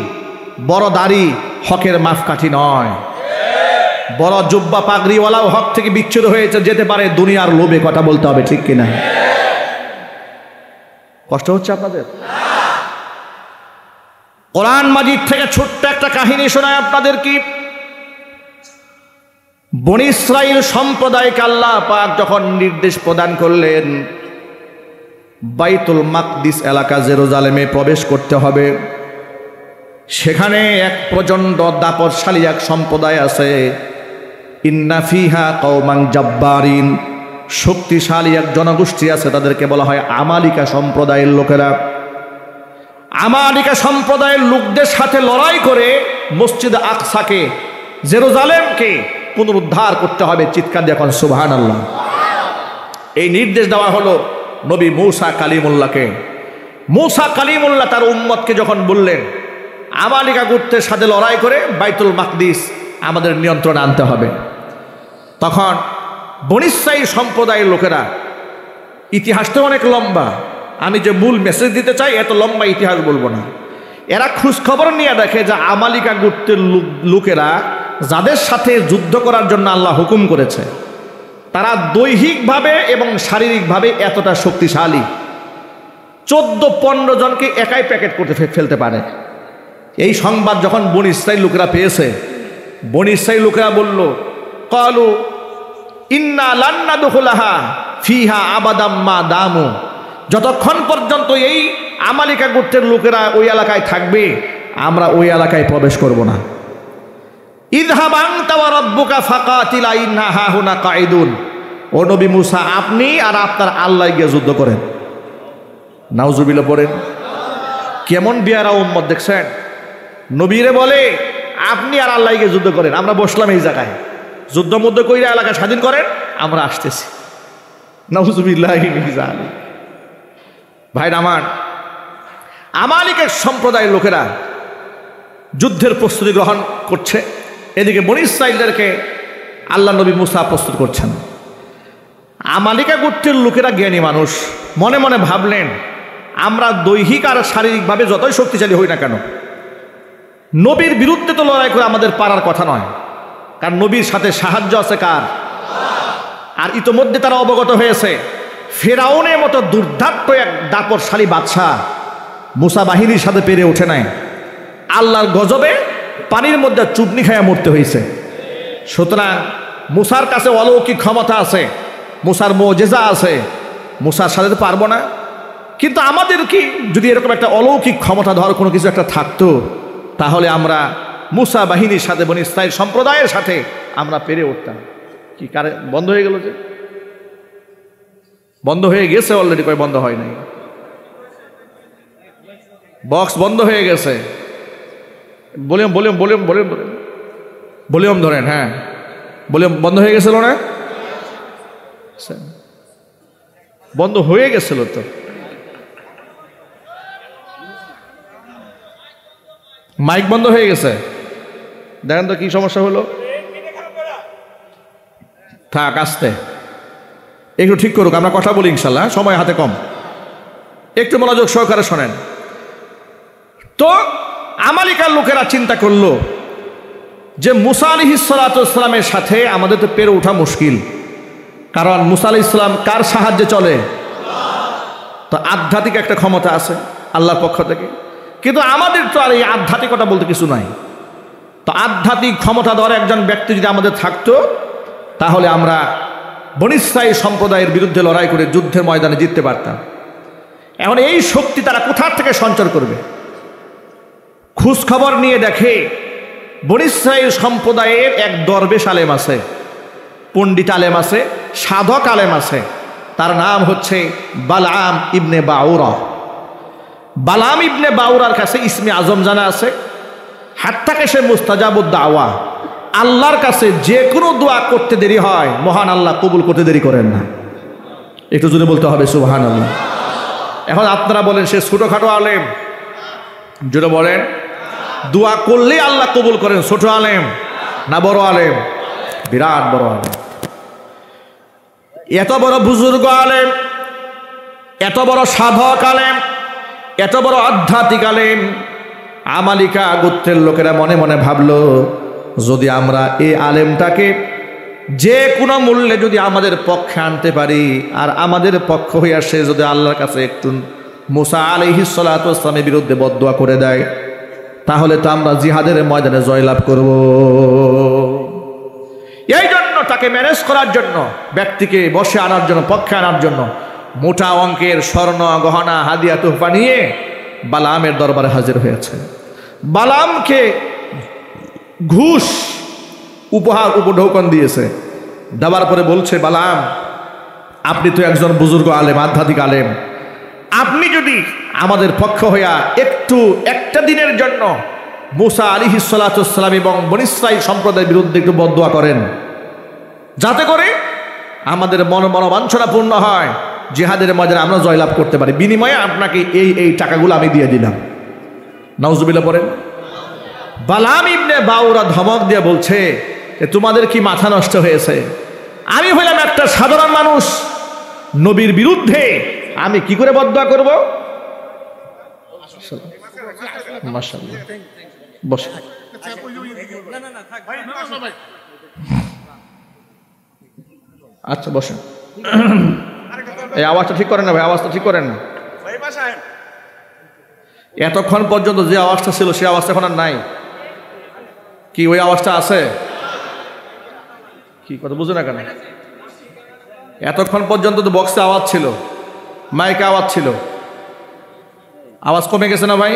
বড় দাড়ি হকের মাপকাঠি নয়। বড় জুব্বা পাগড়িওয়ালাও হক থেকে বিচ্ছুত হয়েছে যেতে পারে দুনিয়ার লোভে। কথা বলতে হবে, ঠিক কিনা? কষ্ট হচ্ছে আপনাদের? কোরআন মাজিদ থেকে ছোট্ট একটা কাহিনী শোনায় আপনাদের। কি বনী ইসরাইল সম্প্রদায়কে আল্লাহ পাক যখন নির্দেশ প্রদান করলেন বাইতুল মাকদিস এলাকা জেরুজালেমে প্রবেশ করতে হবে, সেখানে এক প্রচণ্ড দাপটশালী এক সম্প্রদায় আছে। ইন্না ফিহা কওমান জাব্বারিন, শক্তিশালী এক জনগোষ্ঠী আছে, তাদেরকে বলা হয় আমালিকা সম্প্রদায়ের লোকেরা। আমালিকা সম্প্রদায়ের লোকদের সাথে লড়াই করে মসজিদ আকসাকে, জেরুজালেমকে পুনরুদ্ধার করতে হবে। চিৎকার দিয়ে এখন সুবহানাল্লাহ। এই নির্দেশ দেওয়া হলো নবী মূসা কালিমুল্লাহকে। মূসা কালিমুল্লাহ তার উম্মতকে যখন বললেন আমালিকা গোত্রের সাথে লড়াই করে বাইতুল মাকদিস আমাদের নিয়ন্ত্রণে আনতে হবে, তখন বনী ইসরাইল সম্প্রদায়ের লোকেরা, ইতিহাস তো অনেক লম্বা, আমি যে মূল মেসেজ দিতে চাই এত লম্বা ইতিহাস বলবো না। এরা খোঁজখবর নিয়ে দেখে যে আমালিকা গোত্রের লোকেরা যাদের সাথে যুদ্ধ করার জন্য আল্লাহ হুকুম করেছে তারা দৈহিকভাবে এবং শারীরিকভাবে এতটা শক্তিশালী, 14-15 জনকে একাই প্যাকেট করতে ফেলতে পারে। এই সংবাদ যখন বনী ইসরাইল লোকেরা পেয়েছে, বনী ইসরাইল লোকেরা বলল ক্বালু ইন্না লান নাদখুলাহা ফিহা আবাদাম মা দামু, যতক্ষণ পর্যন্ত এই আমালিকা গোত্রের লোকেরা ওই এলাকায় থাকবে আমরা ওই এলাকায় প্রবেশ করব না। ইযহাব আনতা ওয়া রাব্বুকা ফাকাতিলা ইন্না হাহুনা কাঈদুন, ও নবী মূসা আপনি আর আপনার আল্লাহ গিয়ে যুদ্ধ করেন। নাউজুবিল্লাহ পড়েন। কেমন বিয়ারা উম্মত দেখছেন? নবীরে বলে আপনি আর আল্লাহ গিয়ে যুদ্ধ করেন, আমরা বসলাম এই জায়গায়, যুদ্ধ মধ্যে কইরা এলাকা স্বাধীন করেন, আমরা আসতেছি। নাউজুবিল্লাহি মিন যালিক। ভাইরা আমার, আমালিকের সম্প্রদায়ের লোকেরা যুদ্ধের প্রস্তুতি গ্রহণ করছে, এদিকে বনী ইসরাইলদেরকে আল্লাহ নবী মূসা প্রস্তুত করছেন। আমালিকা গোত্রের লোকেরা জ্ঞানী মানুষ, মনে মনে ভাবলেন আমরা দৈহিক আর শারীরিকভাবে যতই শক্তিশালী হই না কেন, নবীর বিরুদ্ধে তো লড়াই করে আমাদের পারার কথা নয়, কারণ নবীর সাথে সাহায্য আছে কার? আর ইতোমধ্যে তারা অবগত হয়েছে ফেরাউনের মতো দুর্দান্ত এক দাপটশালী বাদশাহ মূসা বাহিনীর সাথে পেরে ওঠে নাই, আল্লাহর গজবে পানির মধ্যে চুবনি খায়া মরতে হয়েছে। সুতরাং মূসার কাছে অলৌকিক ক্ষমতা আছে, মূসার মুজিজা আছে, মূসার সাথে পারবো না। কিন্তু আমাদের কি যদি এরকম একটা অলৌকিক ক্ষমতা ধর কোনো কিছু একটা থাকতো, তাহলে আমরা মূসা বাহিনীর সাথে বনী ইসরাইল সম্প্রদায়ের সাথে আমরা পেরে উঠতাম। কি কারে বন্ধ হয়ে গেল? যে বন্ধ হয়ে গেছে অলরেডি, কয় বন্ধ হয় নাই, বক্স বন্ধ হয়ে গেছে। Volume volume volume volume volume ধরেন, হ্যাঁ ভলিউম বন্ধ হয়ে গেছিল না? বন্ধ হয়ে গেছিল তো, মাইক বন্ধ হয়ে গেছে। দেখেন তো কি সমস্যা হলো। থাক, আসতে একটু ঠিক করুক, আমরা কথা বলি ইনশাল্লাহ, সময় হাতে কম, একটু মনোযোগ সহকারে শোনেন। তো আমালিকার লোকেরা চিন্তা করলো যে মূসা আলাইহিস সালাতু ওয়াস সালামের সাথে আমাদের তো পেরে ওঠা মুশকিল, কারণ মূসা আলাইহিস সালাম কার সাহায্যে চলে? তো আধ্যাত্মিক একটা ক্ষমতা আছে আল্লাহর পক্ষ থেকে, কিন্তু আমাদের তো আর এই আধ্যাত্মিকতা বলতে কিছু নাই। তো আধ্যাত্মিক ক্ষমতাধর একজন ব্যক্তি যদি আমাদের থাকতো, তাহলে আমরা বনী ইসরাঈল সম্প্রদায়ের বিরুদ্ধে লড়াই করে যুদ্ধের ময়দানে জিততে পারতাম। এখন এই শক্তি তারা কোথা থেকে সঞ্চার করবে? খোঁজ খবর নিয়ে দেখে বনী ইসরাঈল সম্প্রদায়ের এক দরবেশ আলেম আছে, পণ্ডিত আলেম আছে, সাধক আলেম আছে। তার নাম হচ্ছে বালাম ইবনে বাউরা। বালাম ইবনে বাউরার কাছে ইসমে আজম জানা আছে, হাত্তাকে সে মুস্তাজাবুদ দাওয়া। আল্লাহর কাছে যে কোনো দোয়া করতে দেরি হয়, মহান আল্লাহ কবুল করতে দেরি করেন না। একটু জোরে বলতে হবে সুবহানাল্লাহ। এখন আপনারা বলেন সে ছোটখাটো আলেম, জোরে বলেন। দোয়া করলেই আল্লাহ কবুল করেন, ছোট আলেম না বড় আলেম? বিরাট বড় আলেম। এত বড় বুজুর্গ আলেম, এত বড় সাধক আলেম, এত বড় আধ্যাত্মিক আলেম, আমালিকা গোত্রের লোকেরা মনে মনে ভাবলো, যদি আমরা এই আলেমটাকে যে কোনো মূল্যে যদি আমাদের পক্ষে আনতে পারি, আর আমাদের পক্ষ হইয়া সে যদি আল্লাহর কাছে একটু মুসা আলাইহিস সালাতু ওয়াস সালামের বিরুদ্ধে বদদোয়া করে দেয়, তাহলে তো আমরা জিহাদের ময়দানে জয়লাভ করব। এই জন্য তাকে ম্যানেজ করার জন্য, ব্যক্তিকে বসে আনার জন্য, পক্ষে আনার জন্য মোটা অঙ্কের স্বর্ণ গহনা হাদিয়া তোহফা নিয়ে বালামের দরবারে হাজির হয়েছে। বালামকে ঘুষ উপহার উপঢৌকন দিয়েছে। দেওয়ার পরে বলছে, বালাম আপনি তো একজন বুজুর্গ আলেম, আধ্যাত্মিক আলেম, আপনি যদি আমাদের পক্ষ হইয়া একটা দিনের জন্য মুসা আলাইহিস সালাতু ওয়াস সালাম এবং বনী ইসরাঈল সম্প্রদায়ের বিরুদ্ধে একটু বদদোয়া করেন, যাতে করে আমাদের মনোবাঞ্ছনা পূর্ণ হয়, জিহাদের ময়দানে আমরা জয়লাভ করতে পারি, বিনিময়ে আপনাকে এই টাকাগুলো আমি দিয়ে দিলাম। নাউজুবিল্লাহ পড়েন। বালাম ইবনে বাউরা ধমক দিয়ে বলছে, তোমাদের কি মাথা নষ্ট হয়েছে? আমি হইলাম একটা সাধারণ মানুষ, নবীর বিরুদ্ধে আমি কি করে বদদোয়া করব? মাশাআল্লাহ, বসে। আচ্ছা বসেন। এই আওয়াজটা ঠিক করেন না ভাই, আওয়াজটা ঠিক করেন না। এতক্ষণ পর্যন্ত যে আওয়াজটা ছিল সে আওয়াজটা এখন আর নাই। কি ওই আওয়াজটা আছে? কি কথা বুঝো না কেন? এতক্ষণ পর্যন্ত তো বক্সে আওয়াজ ছিল, মাইকে আওয়াজ ছিল, আওয়াজ কমে গেছে না ভাই?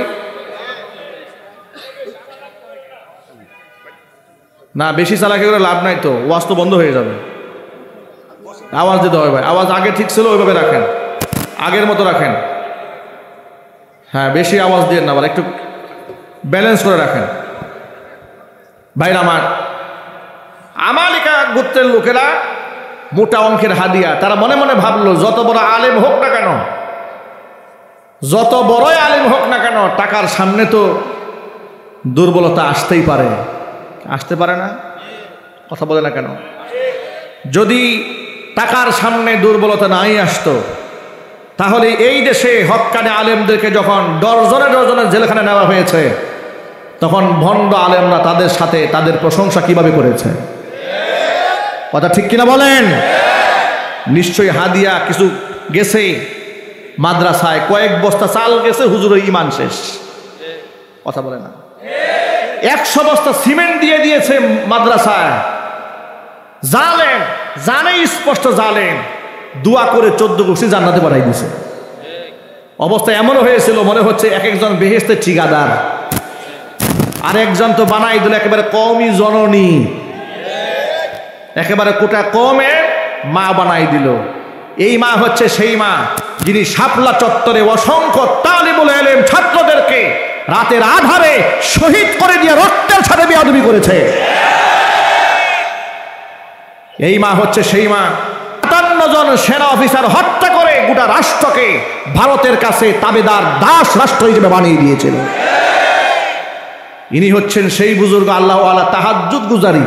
না, বেশি চালাকি করে লাভ নাই, তো ওয়াজ তো বন্ধ হয়ে যাবে। আওয়াজ দিতে হবে ভাই, আওয়াজ আগে ঠিক ছিল ওইভাবে রাখেন, আগের মতো রাখেন। হ্যাঁ, বেশি আওয়াজ দিয়ে না, আবার একটু ব্যালেন্স করে রাখেন। ভাইরা আমার, আমালিকা গোত্রের লোকেরা মোটা অঙ্কের হাদিয়া, তারা মনে মনে ভাবলো, যত বড় আলেম হোক না কেন, যত বড়ই আলেম হোক না কেন, টাকার সামনে তো দুর্বলতা আসতেই পারে। আসতে পারে না? কথা বলে না কেন? যদি টাকার সামনে দুর্বলতা নাই আসতো, তাহলে এই দেশে হক্কানে আলেমদেরকে যখন ডজনে ডজনে জেলখানে নেওয়া হয়েছে, তখন ভণ্ড আলেমরা তাদের সাথে তাদের প্রশংসা কিভাবে করেছে? কথা ঠিক কিনা বলেন? নিশ্চয়ই হাদিয়া কিছু গেছে মাদ্রাসায়, কয়েক বস্তা চাল গেছে, হুজুরের ঈমান শেষ। কথা বলে না? 100 বস্তা সিমেন্ট দিয়ে দিয়েছে মাদ্রাসায়। জালেম, জানে স্পষ্ট জালেম, দোয়া করে 14 গোষ্ঠী জান্নাতে পাঠাই দিয়েছে। অবস্থা এমনও হয়েছিল, মনে হচ্ছে এক একজন বেহেশতের ঠিকাদার, আর একজন তো বানাই দিল একেবারে কওমি জননী, একেবারে কোটা কমের মা বানাই দিল। এই মা হচ্ছে সেই মা যিনি শাপলা চত্বরে অসংখ্য তালিবুল ইলম ছাত্রদেরকে রাতের আধারে শহীদ করে দিয়ে রক্তের সাথে বেয়াদবি করেছে। এই মা হচ্ছে সেই মা ৫৭ জন সেনা অফিসার হত্যা করে গোটা রাষ্ট্রকে ভারতের কাছে তাবেদার দাস রাষ্ট্র হিসেবে বানিয়ে দিয়েছিল। ইনি হচ্ছেন সেই বুজুর্গ আল্লাহ ওয়ালা, তাহাজ্জুদ গুজারি।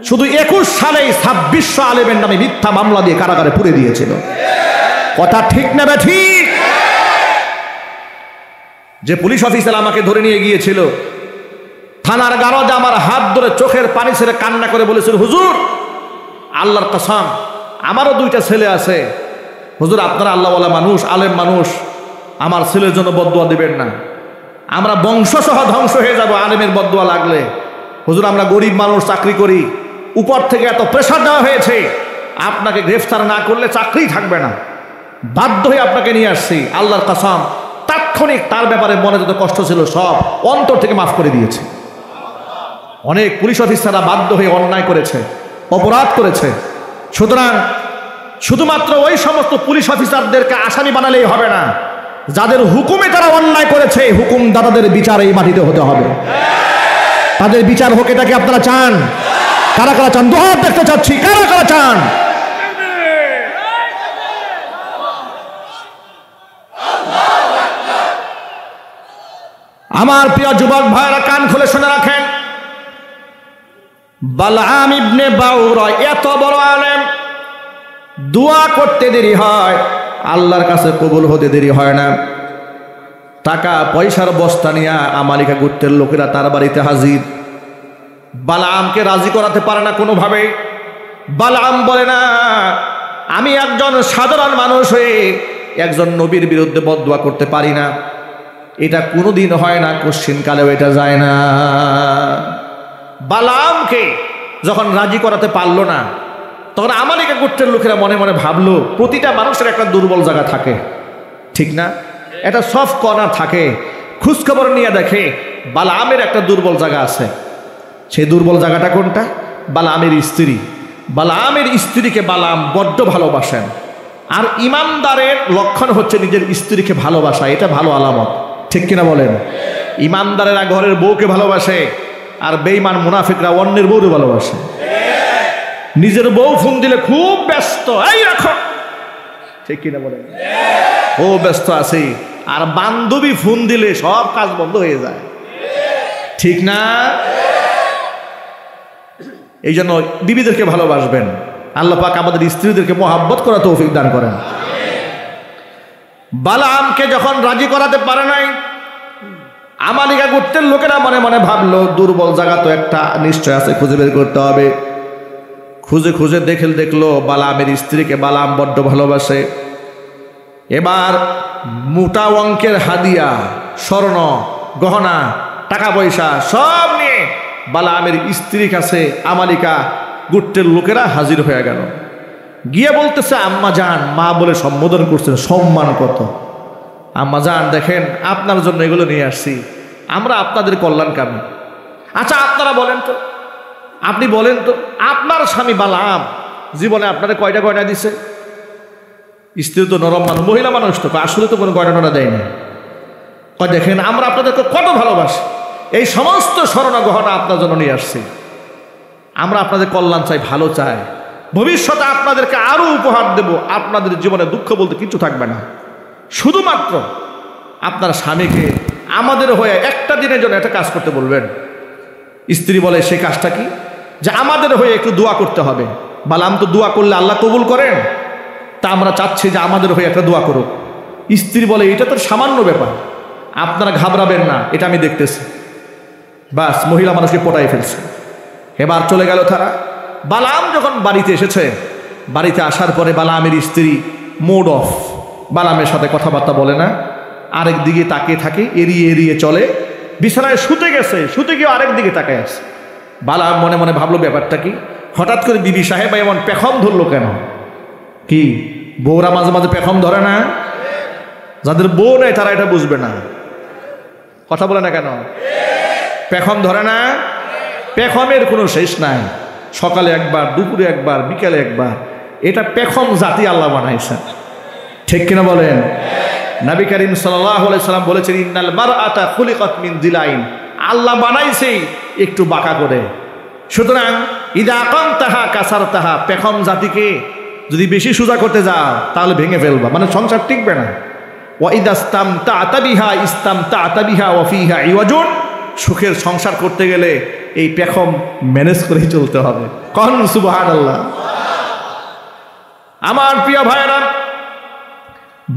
শুধু 21 সালেই 2600 আলেমের নামে মিথ্যা মামলা দিয়ে কারাগারে পুরে দিয়েছিল। কথা ঠিক না ঠিক? যে পুলিশ অফিসার আমাকে ধরে নিয়ে গিয়েছিল থানার গারদে, আমার হাত ধরে চোখের পানি ছেড়ে কান্না করে বলেছিল, হুজুর আল্লাহর কসম, আমারও 2টা ছেলে আছে, হুজুর আপনারা আল্লাহওয়ালা মানুষ, আলেম মানুষ, আমার ছেলের জন্য বদদুয়া দিবেন না। আমরা বংশসহ ধ্বংস হয়ে যাব আলেমের বদদুয়া লাগলে। হুজুর আমরা গরিব মানুষ, চাকরি করি, উপর থেকে এত প্রেশার দেওয়া হয়েছে, আপনাকে গ্রেফতার না করলে চাকরি থাকবে না, বাধ্য হয়ে আপনাকে নিয়ে আসছি। আল্লাহর কসম, তাৎক্ষণিক তার ব্যাপারে মনে যত কষ্ট ছিল সব অন্তর থেকে মাফ করে দিয়েছে। অনেক পুলিশ অফিসাররা বাধ্য হয়ে অন্যায় করেছে, অপরাধ করেছে। সুতরাং শুধুমাত্র ওই সমস্ত পুলিশ অফিসারদেরকে আসামি বানালেই হবে না, যাদের হুকুমে তারা অন্যায় করেছে, হুকুমদাতাদের বিচার এই মাটিতে হতে হবে। তাদের বিচার হোক, এটাকে আপনারা চান? কারা কারা চান? দুহাত দেখতে চাচ্ছি, কারা কারা চান? আমার প্রিয় যুবক ভাইরা কান খুলে শুনে রাখেন, বালআম ইবনে বাউরা এত বড় আলেম, দোয়া করতে দেরি হয়, আল্লাহর কাছে কবুল হতে দেরি হয় না। টাকা পয়সার বস্তা নিয়ে আমালিকা গোত্রের লোকেরা তার বাড়িতে হাজির। বালআমকে রাজি করাতে পারে না কোনোভাবে। বালআম বলে না, আমি একজন সাধারণ মানুষ হয়ে একজন নবীর বিরুদ্ধে বদদুয়া করতে পারি না, এটা কোনোদিন হয় না, কোশ্চিন কালেও এটা যায় না। বালআমকে যখন রাজি করাতে পারলো না, তখন আমালিকা গোত্রের লোকেরা মনে মনে ভাবলো, প্রতিটা মানুষের একটা দুর্বল জায়গা থাকে, ঠিক না? একটা সফট কর্নার থাকে। খোঁজখবর নিয়ে দেখে বালআমের একটা দুর্বল জায়গা আছে। সেই দুর্বল জায়গাটা কোনটা? বালআমের স্ত্রী। বালআমের স্ত্রীকে বালআম বড্ড ভালোবাসেন। আর ইমানদারের লক্ষণ হচ্ছে নিজের স্ত্রীকে ভালোবাসা, এটা ভালো আলামত, ঠিক কিনা বলেন? ইমানদারেরা ঘরের বউকে ভালোবাসে, আর বেঈমান মুনাফিকরা অন্যের বউকে ভালোবাসে। নিজের বউ ফোন দিলে খুব ব্যস্ত, এই রাখো, ঠিক কিনা বলেন? ও ব্যস্ত আছে। আর বান্ধবী ফোন দিলে সব কাজ বন্ধ হয়ে যায়, ঠিক না? এই জন্য বিবিদেরকে ভালোবাসবেন। আল্লাহ পাক আমাদের স্ত্রীদেরকে মহাব্বত করা তৌফিক দান করেন। বালআমকে যখন রাজি করাতে পারে নাই, আমালিকা গোত্রের লোকেরা মনে মনে ভাবলো, দুর্বল জায়গা তো একটা নিশ্চয় আছে, খুঁজে বের করতে হবে। খুঁজে খুঁজে দেখলো বালআমের স্ত্রীকে বালআম বড্ড ভালোবাসে। এবার মোটা অঙ্কের হাদিয়া, স্বর্ণ গহনা, টাকা পয়সা সব নিয়ে বালআমের স্ত্রীর কাছে আমালিকা গোত্রের লোকেরা হাজির হয়ে গেল। গিয়ে বলতেছে, আম্মা জান, মা বলে সম্বোধন করছেন, সম্মান কত। আম্মা জান দেখেন, আপনার জন্য এগুলো নিয়ে আসছি, আমরা আপনাদের কল্যাণকামী। আচ্ছা আপনারা বলেন তো, আপনি বলেন তো, আপনার স্বামী বালআম জীবনে আপনাদের কয়টা গয়না দিছে? স্ত্রী তো নরম মানুষ, মহিলা মানুষ তো, আসলে তো কোনো গয়না টয়না দেয় না। দেখেন আমরা আপনাদেরকে কত ভালোবাসি, এই সমস্ত স্বর্ণ গহনা আপনার জন্য নিয়ে আসছি, আমরা আপনাদের কল্যাণ চাই, ভালো চাই, ভবিষ্যতে আপনাদেরকে আরো উপহার দেব, আপনাদের জীবনে দুঃখ বলতে কিছু থাকবে না। শুধুমাত্র আপনার স্বামীকে আমাদের হয়ে একটা দিনের জন্য একটা কাজ করতে বলবেন। স্ত্রী বলে, সেই কাজটা কি? যে আমাদের হয়ে একটু দোয়া করতে হবে। বালআম তো দোয়া করলে আল্লাহ কবুল করেন, তা আমরা চাচ্ছি যে আমাদের হয়ে একটা দোয়া করুক। স্ত্রী বলে, এটা তো সামান্য ব্যাপার, আপনারা ঘাবড়াবেন না, এটা আমি দেখতেছি। বাস, মহিলা মানুষকে পটাই ফেলছে। এবার চলে গেল তারা। বালআম যখন বাড়িতে এসেছে, বাড়িতে আসার পরে বালআমের স্ত্রী মোড অফ, বালআমের সাথে কথাবার্তা বলে না, আরেক দিকে তাকিয়ে থাকে, এড়িয়ে এড়িয়ে চলে। বিছানায় শুতে গেছে, শুতে গিয়ে আরেক দিকে তাকায় আছে। বালআম মনে মনে ভাবলো, ব্যাপারটা কি? হঠাৎ করে বিবি সাহেব এমন পেখম ধরলো কেন? কি বউরা মাঝে মাঝে পেখম ধরে না? যাদের বউ নেই তারা এটা বুঝবে না, কথা বলে না কেন? পেখম ধরে না? পেখমের কোনো শেষ নাই। সকালে একবার, দুপুরে একবার, বিকালে একবার, এটা পেখম জাতি আল্লাহ বানাইছেন, ঠিক কিনা বলেন? নবী করিম সাল্লাল্লাহু আলাইহি সাল্লাম বলেছেন, ইন্নাল মারআতা খুলিকাত মিন দিলাইন, আল্লাহ বানাইছে একটু বাঁকা করে। সুতরাং ইদা কানতাহা কাসারতাহা, পেখম জাতিকে যদি বেশি সোজা করতে যাও তাহলে ভেঙে ফেলবা, মানে সংসার টিকবে না। ওয়া ইদা ইসতামতা'তা বিহা ইসতামতা'তা বিহা ওয়া ফিহা ইওয়াজুন, সুখের সংসার করতে গেলে এই পেখম ম্যানেজ করে চলতে হবে। কোন সুবহানাল্লাহ। আমার প্রিয় ভাইরা,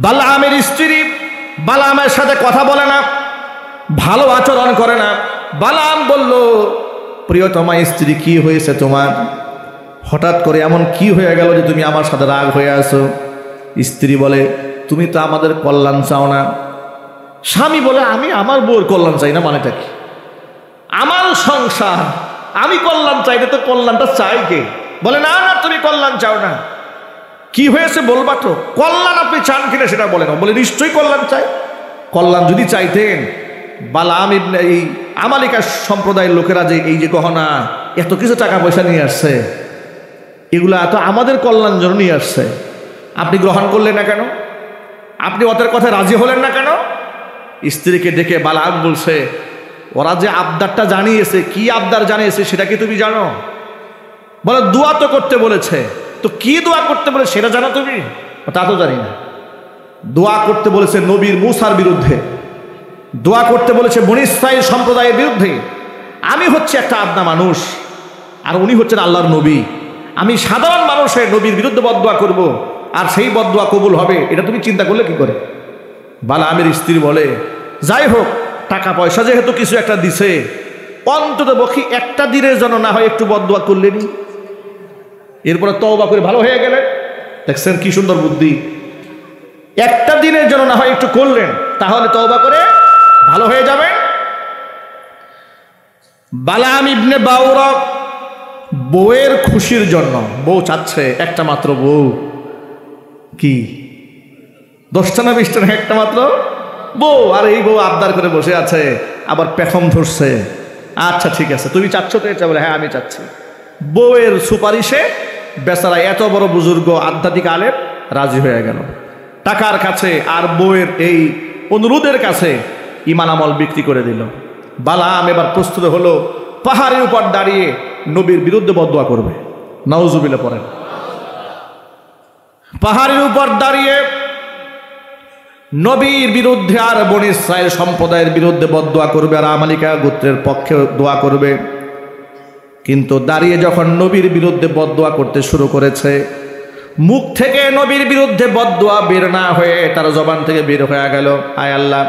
বালআমের স্ত্রী বালআমের সাথে কথা বলে না, ভালো আচরণ করে না। বালআম বলল, প্রিয়তমা স্ত্রী, কি হয়েছে তোমার? হঠাৎ করে এমন কি হয়ে গেল যে তুমি আমার সাথে রাগ হয়ে আছো? স্ত্রী বলে, তুমি তো আমাদের কল্যাণ চাও না, স্বামী বলে আমি আমার বউর কল্যাণ চাই না, মানেটা কি? আমার সংসার, আমি কল্যাণ চাইলে তো কল্যাণটা চাই কে? বলে না না, তুমি কল্যাণ চাও না। কি হয়েছে বলবা তো, কল্যাণ আপনি চান কিনা সেটা বলে না। বলে নিশ্চয়ই কল্যাণ চাই। কল্যাণ যদি চাইতেন, বালাম ইবনে এই আমালিকা সম্প্রদায়ের লোকেরা যে এই যে গহনা এত কিছু টাকা পয়সা নিয়ে আসছে, এগুলা তো আমাদের কল্যাণ জন্য নিয়ে আসছে, আপনি গ্রহণ করলেন না কেন? আপনি ওদের কথায় রাজি হলেন না কেন? স্ত্রীকে ডেকে বালাম বলছে, ওরা যে আবদারটা জানিয়েছে, কি আবদার জানিয়েছে সেটা কি তুমি জানো? বলে দোয়া তো করতে বলেছে। তো কি দোয়া করতে বলে সেটা জানো তুমি? তা তো জানি না। দোয়া করতে বলেছে নবীর মুসার বিরুদ্ধে, দোয়া করতে বলেছে বনী ইসরাইল সম্প্রদায়ের বিরুদ্ধে। আমি হচ্ছে একটা আদনা মানুষ, আর উনি হচ্ছেন আল্লাহর নবী। আমি সাধারণ মানুষের নবীর বিরুদ্ধে বদদোয়া করব, আর সেই বদদোয়া কবুল হবে, এটা তুমি চিন্তা করলে কি করে? বালামের স্ত্রী বলে, যাই হোক, টাকা পয়সা যেহেতু কিছু একটা দিছে, অন্তত পক্ষে একটা দিনের জন্য না হয় একটু বদদোয়া করলেনি। এরপরে তওবা করে ভালো হয়ে গেলেন। দেখছেন কি সুন্দর বুদ্ধি। একটা দিনের জন্য না হয় একটু করলেন, তাহলে তওবা করে ভালো হয়ে যাবেন। বালাম ইবনে বাউরা বউয়ের খুশির জন্য, বউ চাচ্ছে একটা মাত্র বউ, কি 10টা না 20টা না, একটা মাত্র বউ। আর এই বউ আবদার করে বসে আছে, আবার পেখম ধরছে। আচ্ছা ঠিক আছে, তুমি চাচ্ছ তো এটা? বলে হ্যাঁ আমি চাচ্ছি। বউয়ের সুপারিশে বেচারা এত বড় বুজুর্গ আধ্যাত্মিক আলেম রাজি হয়ে গেল। টাকার কাছে আর বউয়ের এই অনুরোধের কাছে ঈমান আমল বিক্রি করে দিল। বালাম এবার প্রস্তুত হলো, পাহাড়ের উপর দাঁড়িয়ে নবীর বিরুদ্ধে বদদোয়া করবে। নাউজুবিল্লাহ পড়েন। পাহাড়ের উপর দাঁড়িয়ে নবীর বিরুদ্ধে আর বনী ইসরাইল সম্প্রদায়ের বিরুদ্ধে বদদোয়া করবে, আর আমালিকা গোত্রের পক্ষে দোয়া করবে। কিন্তু দাঁড়িয়ে যখন নবীর বিরুদ্ধে বদদোয়া করতে শুরু করেছে, মুখ থেকে নবীর বিরুদ্ধে বদদোয়া বের না হয়ে তার জবান থেকে বের হয়ে গেল, আয় আল্লাহ,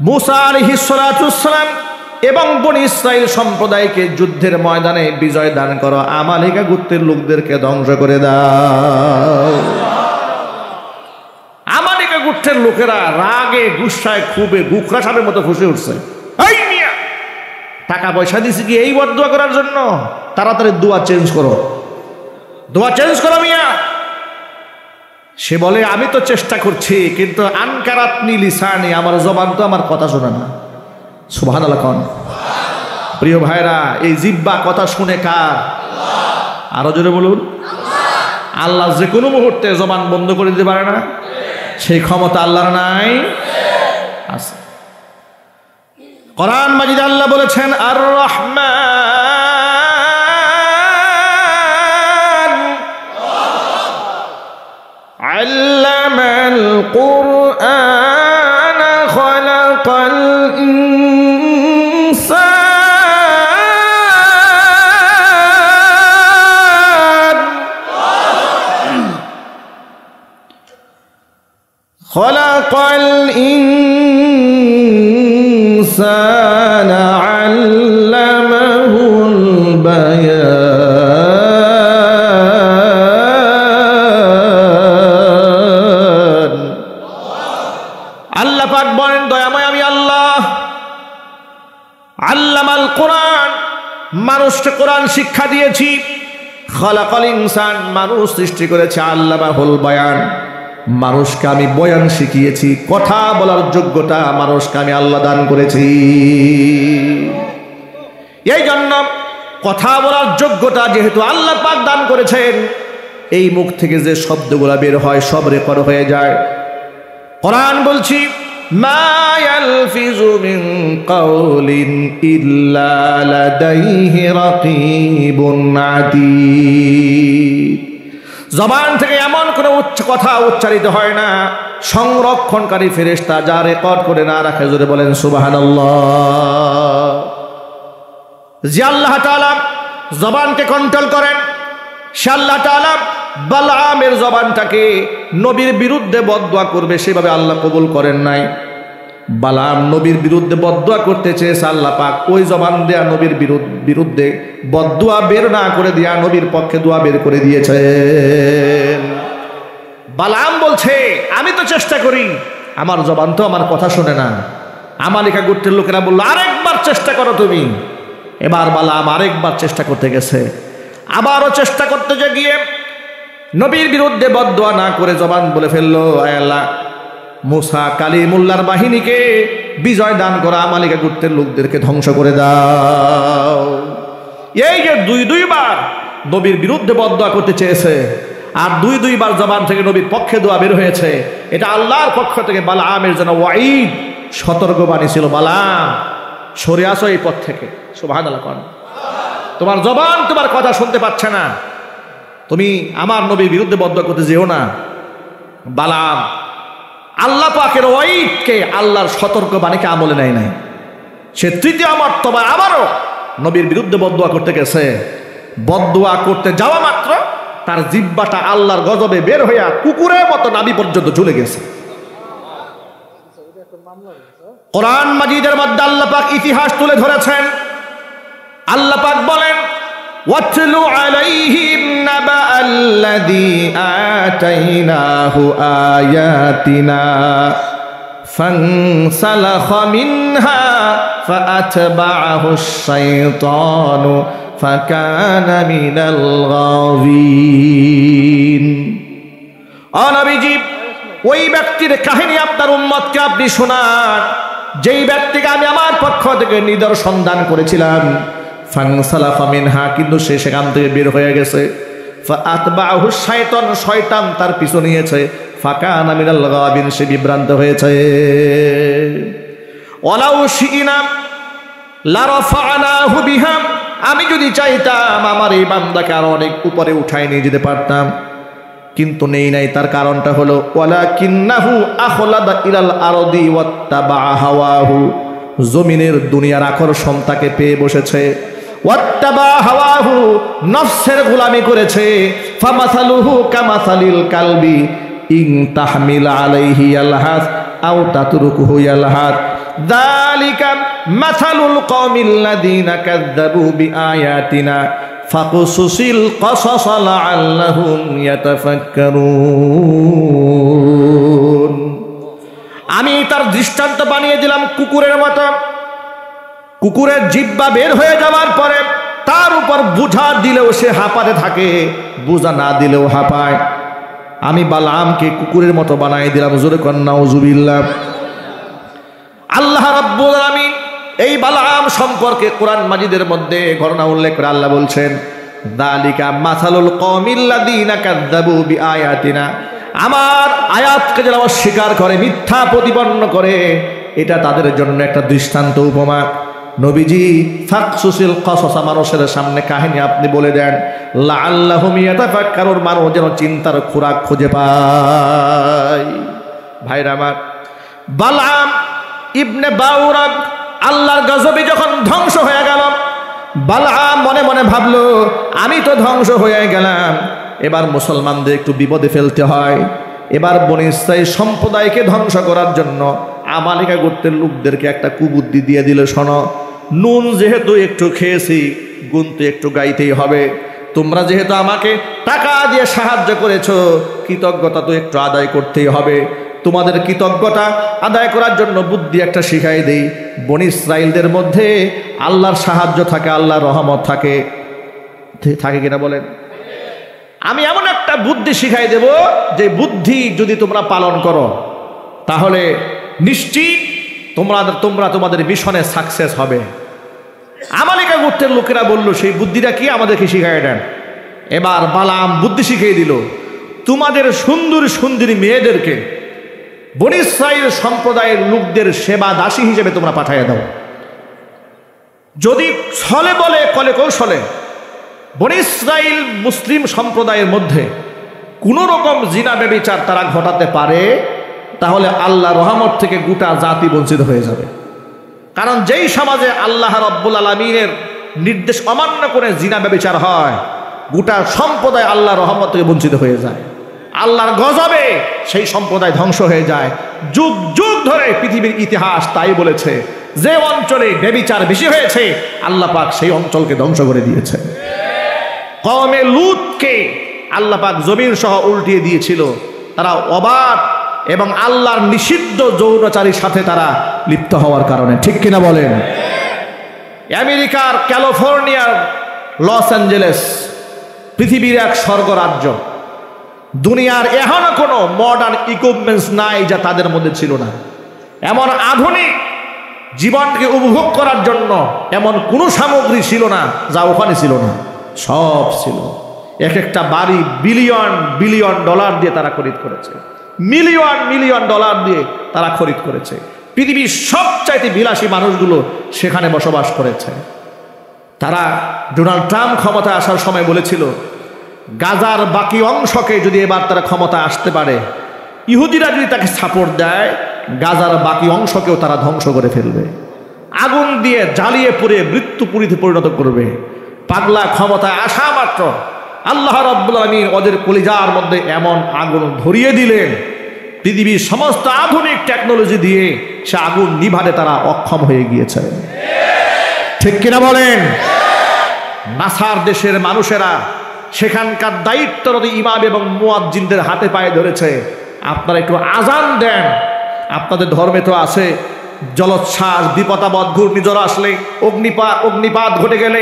মুসা আলাইহিস সালাতুস সালাম এবং বনী ইসরাইল সম্প্রদায়কে যুদ্ধের ময়দানে বিজয় দান করো, আমালিকা গোত্রের লোকদেরকে ধ্বংস করে দাও। আমালিকা গোত্রের লোকেরা রাগে গুসায় খুবে গুখরা সাপের মতো ফুঁসে উঠছে। এই মিয়া, টাকা পয়সা দিছি কি এই বদদোয়া করার জন্য? তাড়াতাড়ি দোয়া চেঞ্জ করো, দোয়া চেঞ্জ করো মিয়া। সে বলে আমি তো চেষ্টা করছি, কিন্তু আনকারাতনি লিসানি, আমার জবান তো আমার কথা শোনে না। সুবহানাল্লাহ কোন? প্রিয় ভাইরা, এই জিহ্বা কথা শুনে কার? আরো জোরে বলুন। আল্লাহ যে কোনো মুহূর্তে জবান বন্ধ করে দিতে পারে না? সেই ক্ষমতা আল্লাহর নাই? আছে। কোরআন মাজিদে আল্লাহ বলেছেন, আর রহমান আল্লামাল কুরআন খালাকাল ইনসান খালাকাল ইনসান আল্লামাহুল বায়ান। আল্লাহ পাক বলেন, দয়াময় আমি আল্লাহ। আল্লামাল কোরআন, মানুষকে কোরআন শিক্ষা দিয়েছি। খালাকাল ইনসান, মানুষ সৃষ্টি করেছে। আল্লামাহুল বায়ান, মানুষকে আমি বয়ান শিখিয়েছি, কথা বলার যোগ্যতা মানুষকে আমি আল্লাহ দান করেছি। এই জন্য কথা বলার যোগ্যতা যেহেতু আল্লাহ পাক দান করেছেন, এই মুখ থেকে যে শব্দগুলা বের হয় সব রেকর্ড হয়ে যায়। কোরআন বলছি, মা ইয়ালফিজু মিন কাওলিন ইল্লা লাদাইহি রাকিবুন আতীদ। জবান থেকে এমন কোনো কথা উচ্চারিত হয় না, সংরক্ষণকারী ফেরেশতা যা রেকর্ড করে না রাখে। জোরে বলেন সুবহানাল্লাহ। যে আল্লাহ তাআলা জবানকে কন্ট্রোল করেন, সে আল্লাহ তাআলা বালামের জবানটাকে নবীর বিরুদ্ধে বদদোয়া করবে সেভাবে আল্লাহ কবুল করেন নাই। বালাম নবীর বিরুদ্ধে বদদোয়া করতে চেয়েছে, আল্লাহ পাক ওই জবান দেয়া নবীর বিরুদ্ধে বদদোয়া বের না করে দিয়া নবীর পক্ষে দোয়া বের করে দিয়েছেন। বালাম বলছে, আমি তো চেষ্টা করি, আমার জবান তো আমার কথা শোনে না। আমালিকা গোত্রের লোকেরা বলল, আরেকবার চেষ্টা করো তুমি। এবার বালাম আরেকবার চেষ্টা করতে গেছে। আবারও চেষ্টা করতে গিয়ে নবীর বিরুদ্ধে বদদোয়া না করে জবান বলে ফেললো, আয় আল্লাহ, মুসা কালিমুল্লাহর বাহিনীকে বিজয় দান করা, আমালিকা গোত্রের লোকদেরকে ধ্বংস করে দাও। এই যে দুইবার নবীর বিরুদ্ধে বদদোয়া করতে চেয়েছে, আর দুইবার জবান থেকে নবীর পক্ষে দোয়া বের হয়েছে, এটা আল্লাহর পক্ষ থেকে বালামের জন্য ওয়াঈদ, সতর্কবাণী ছিল। বালাম, সরে আসো এই পথ থেকে। সুবহানাল্লাহ। তোমার জবান তোমার কথা শুনতে পাচ্ছে না, তুমি আমার নবীর বিরুদ্ধে বদদোয়া করতে যেও না। বালাম আল্লাহ পাকের ওয়াঈদকে, আল্লাহর সতর্কবাণীকে আমলে নেয় নাই। সে তৃতীয় মর্তবায় আবারও নবীর বিরুদ্ধে বদদোয়া করতে গেছে। বদদোয়া করতে যাওয়া মাত্র তার জিহ্বাটা আল্লাহর গজবে বের হইয়া কুকুরের মতো নাভি পর্যন্ত ঝুলে গেছে। কোরআন মাজিদের মধ্যে আল্লাহ পাক ইতিহাস তুলে ধরেছেন। আল্লাহ পাক বলেন, ওয়াতলু আলাইহিম নাবাআল্লাযী আতাইনাহু আয়াতিনা ফানসালাখা মিনহা ফাআতবাআহুশ শাইতানু ফাকানা মিনাল গাওয়িন। ও নবীজি, ওই ব্যক্তির কাহিনী আপনার উম্মতকে আপনি শোনান, যেই ব্যক্তিকে আমি আমার পক্ষ থেকে নিদর্শন দান করেছিলাম। ফানসালাখা মিনহা, কিন্তু সে সেখান থেকে বের হয়ে গেছে। ফাআতবাআহু শাইতান, শয়তান তার পিছু নিয়েছে। ফাকানা মিনাল গাওয়িন, সে বিভ্রান্ত হয়েছে। ওয়ালাউ শিইনা লারাফা'নাহু বিহা, আমি যদি চাইতাম আমার এই বান্দাকে আরো অনেক উপরে উঠায় নিয়ে যেতে পারতাম, কিন্তু নেই নাই। তার কারণটা হলো ওয়ালাকিন্নাহু আখলাদা ইলাল আরদি ওয়াত্তাবা হাওয়াহু, জমিনের দুনিয়ার আকর্ষণ তাকে পেয়ে বসেছে। ওয়াত্তাবা হাওয়াহু, নফসের গোলামি করেছে। ফামাসালুহু কামাসালিল কালবি ইন তাহমিল আলাইহি ইয়ালহাস আও তাতরুকুহু ইয়ালহাস যালিকা মাসালুল কওমিল্লাযীনা কাযযাবু বিআয়াতিনা ফাকুসুসিল কসাস লাআল্লাহুম ইয়াতাফাক্কারুন। আমি তার দৃষ্টান্ত বানিয়ে দিলাম কুকুরের মতো। কুকুরের জিহ্বা বের হয়ে যাওয়ার পরে তার উপর বোঝা দিলেও সে হাঁপাতে থাকে, বোঝা না দিলেও হাঁপায়। আমি বালামকে কুকুরের মতো বানাই দিলাম। জোরে কর নাউজুবিল্লাহ। আল্লাহ রাব্বুল আলামিন এই বালাম সম্পর্কে কোরআন মাজিদের মধ্যে ঘটনা উল্লেখ করে আল্লাহ বলছেন, যালিকা মাসালুল কওমিল্লাযীনা কাযযাবু বিআয়াতিনা, আমার আয়াতকে যারা অস্বীকার করে, মিথ্যা প্রতিপন্ন করে, এটা তাদের জন্য একটা দৃষ্টান্ত, উপমা। নবীজি ফাকসুসিল কসাস, মানুষের সামনে কাহিনী আপনি বলে দেন, লাআল্লাহুম ইয়াতাফাক্কারুন, মানুষ যেন চিন্তার খোরাক খুঁজে পায়। ভাইরা আমার, বালাম ইবনে বাউরা আল্লাহর গজবে যখন ধ্বংস হয়ে গেল, বালাম মনে মনে ভাবলো, আমি তো ধ্বংস হয়ে গেলাম, এবার মুসলমানদের একটু বিপদে ফেলতে হয়। এবার বনী ইসরাঈল সম্প্রদায়কে ধ্বংস করার জন্য আমালিকা গোত্রের লোকদেরকে একটা কুবুদ্ধি দিয়ে দিল, শোনো, নুন যেহেতু একটু খেয়েছি, গুনতে একটু গাইতেই হবে। তোমরা যেহেতু আমাকে টাকা দিয়ে সাহায্য করেছো, কৃতজ্ঞতা তো একটু আদায় করতেই হবে। তোমাদের কৃতজ্ঞতা আদায় করার জন্য বুদ্ধি একটা শিখাই দেই। বনী ইসরাঈলদের মধ্যে আল্লাহর সাহায্য থাকে, আল্লাহর রহমত থাকে, থাকে কিনা বলেন? আমি এমন একটা বুদ্ধি শিখাই দেব, যে বুদ্ধি যদি তোমরা পালন করো তাহলে নিশ্চিত তোমরা তোমাদের মিশনে সাকসেস হবে। আমালিকা গোত্রের লোকেরা বলল, সেই বুদ্ধিটা কি, আমাদেরকে শিখাই দেন। এবার বালাম বুদ্ধি শিখিয়ে দিল, তোমাদের সুন্দর সুন্দরী মেয়েদেরকে বনী ইসরাঈল সম্প্রদায়ের লোকদের সেবা দাসী হিসেবে তোমরা পাঠিয়ে দাও। যদি ছলে বলে কলে কৌশলে বনী ইসরাঈল মুসলিম সম্প্রদায়ের মধ্যে কোনো রকম জিনা ব্যভিচার তারা ঘটাতে পারে, তাহলে আল্লাহ রহমত থেকে গোটা জাতি বঞ্চিত হয়ে যাবে। কারণ যেই সমাজে আল্লাহ রাব্বুল আলামিনের নির্দেশ অমান্য করে জিনা ব্যভিচার হয়, গোটা সম্প্রদায় আল্লাহ রহমত থেকে বঞ্চিত হয়ে যায়। আল্লাহর গজবে সেই সম্প্রদায় ধ্বংস হয়ে যায়। যুগ যুগ ধরে পৃথিবীর ইতিহাস তাই বলেছে, যে অঞ্চলে ব্যভিচার বেশি হয়েছে আল্লাহ পাক সেই অঞ্চলকে ধ্বংস করে দিয়েছে। কওমে লূতকে আল্লাহ পাক জমিন সহ উল্টিয়ে দিয়েছিল। তারা অবাক এবং আল্লাহর নিষিদ্ধ যৌনাচারীর সাথে তারা লিপ্ত হওয়ার কারণে। ঠিক কিনা বলেন? আমেরিকার ক্যালিফোর্নিয়ার লস অ্যাঞ্জেলেস পৃথিবীর এক স্বর্গরাজ্য। দুনিয়ার এখনো কোনো মডার্ন ইকুইপমেন্টস নাই যা তাদের মধ্যে ছিল না। এমন আধুনিক জীবনকে উপভোগ করার জন্য এমন কোনো সামগ্রী ছিল না যা ওখানে ছিল না, সব ছিল। এক একটা বাড়ি বিলিয়ন বিলিয়ন ডলার দিয়ে তারা খরিদ করেছে, মিলিয়ন মিলিয়ন ডলার দিয়ে তারা খরিদ করেছে। পৃথিবীর সবচাইতে বিলাসী মানুষগুলো সেখানে বসবাস করেছে। তারা ডোনাল্ড ট্রাম্প ক্ষমতায় আসার সময় বলেছিল, গাজার বাকি অংশকে যদি এবার তারা ক্ষমতা আসতে পারে, ইহুদিরা যদি তাকে সাপোর্ট দেয়, গাজার বাকি অংশকেও তারা ধ্বংস করে ফেলবে, আগুন দিয়ে জ্বালিয়ে পুড়ে মৃত্যুপুরীতে পরিণত করবে। পাগলা ক্ষমতায় আসা মাত্র আল্লাহ রাব্বুল আলামিন ওদের কলিজার মধ্যে এমন আগুন ধরিয়ে দিলেন, পৃথিবীর সমস্ত আধুনিক টেকনোলজি দিয়ে সে আগুন নিভাতে তারা অক্ষম হয়ে গিয়েছে। ঠিক কিনা বলেন? নাসার দেশের মানুষেরা সেখানকার দায়িত্বরত ইমাম এবং মুয়াজ্জিনদের হাতে পায়ে ধরেছে, আপনারা একটু আজান দেন। আপনাদের ধর্মে তো আছে জলোচ্ছ্বাস, বিপদাপদ, ঘূর্ণিঝড় আসলে, অগ্নিপাত ঘটে গেলে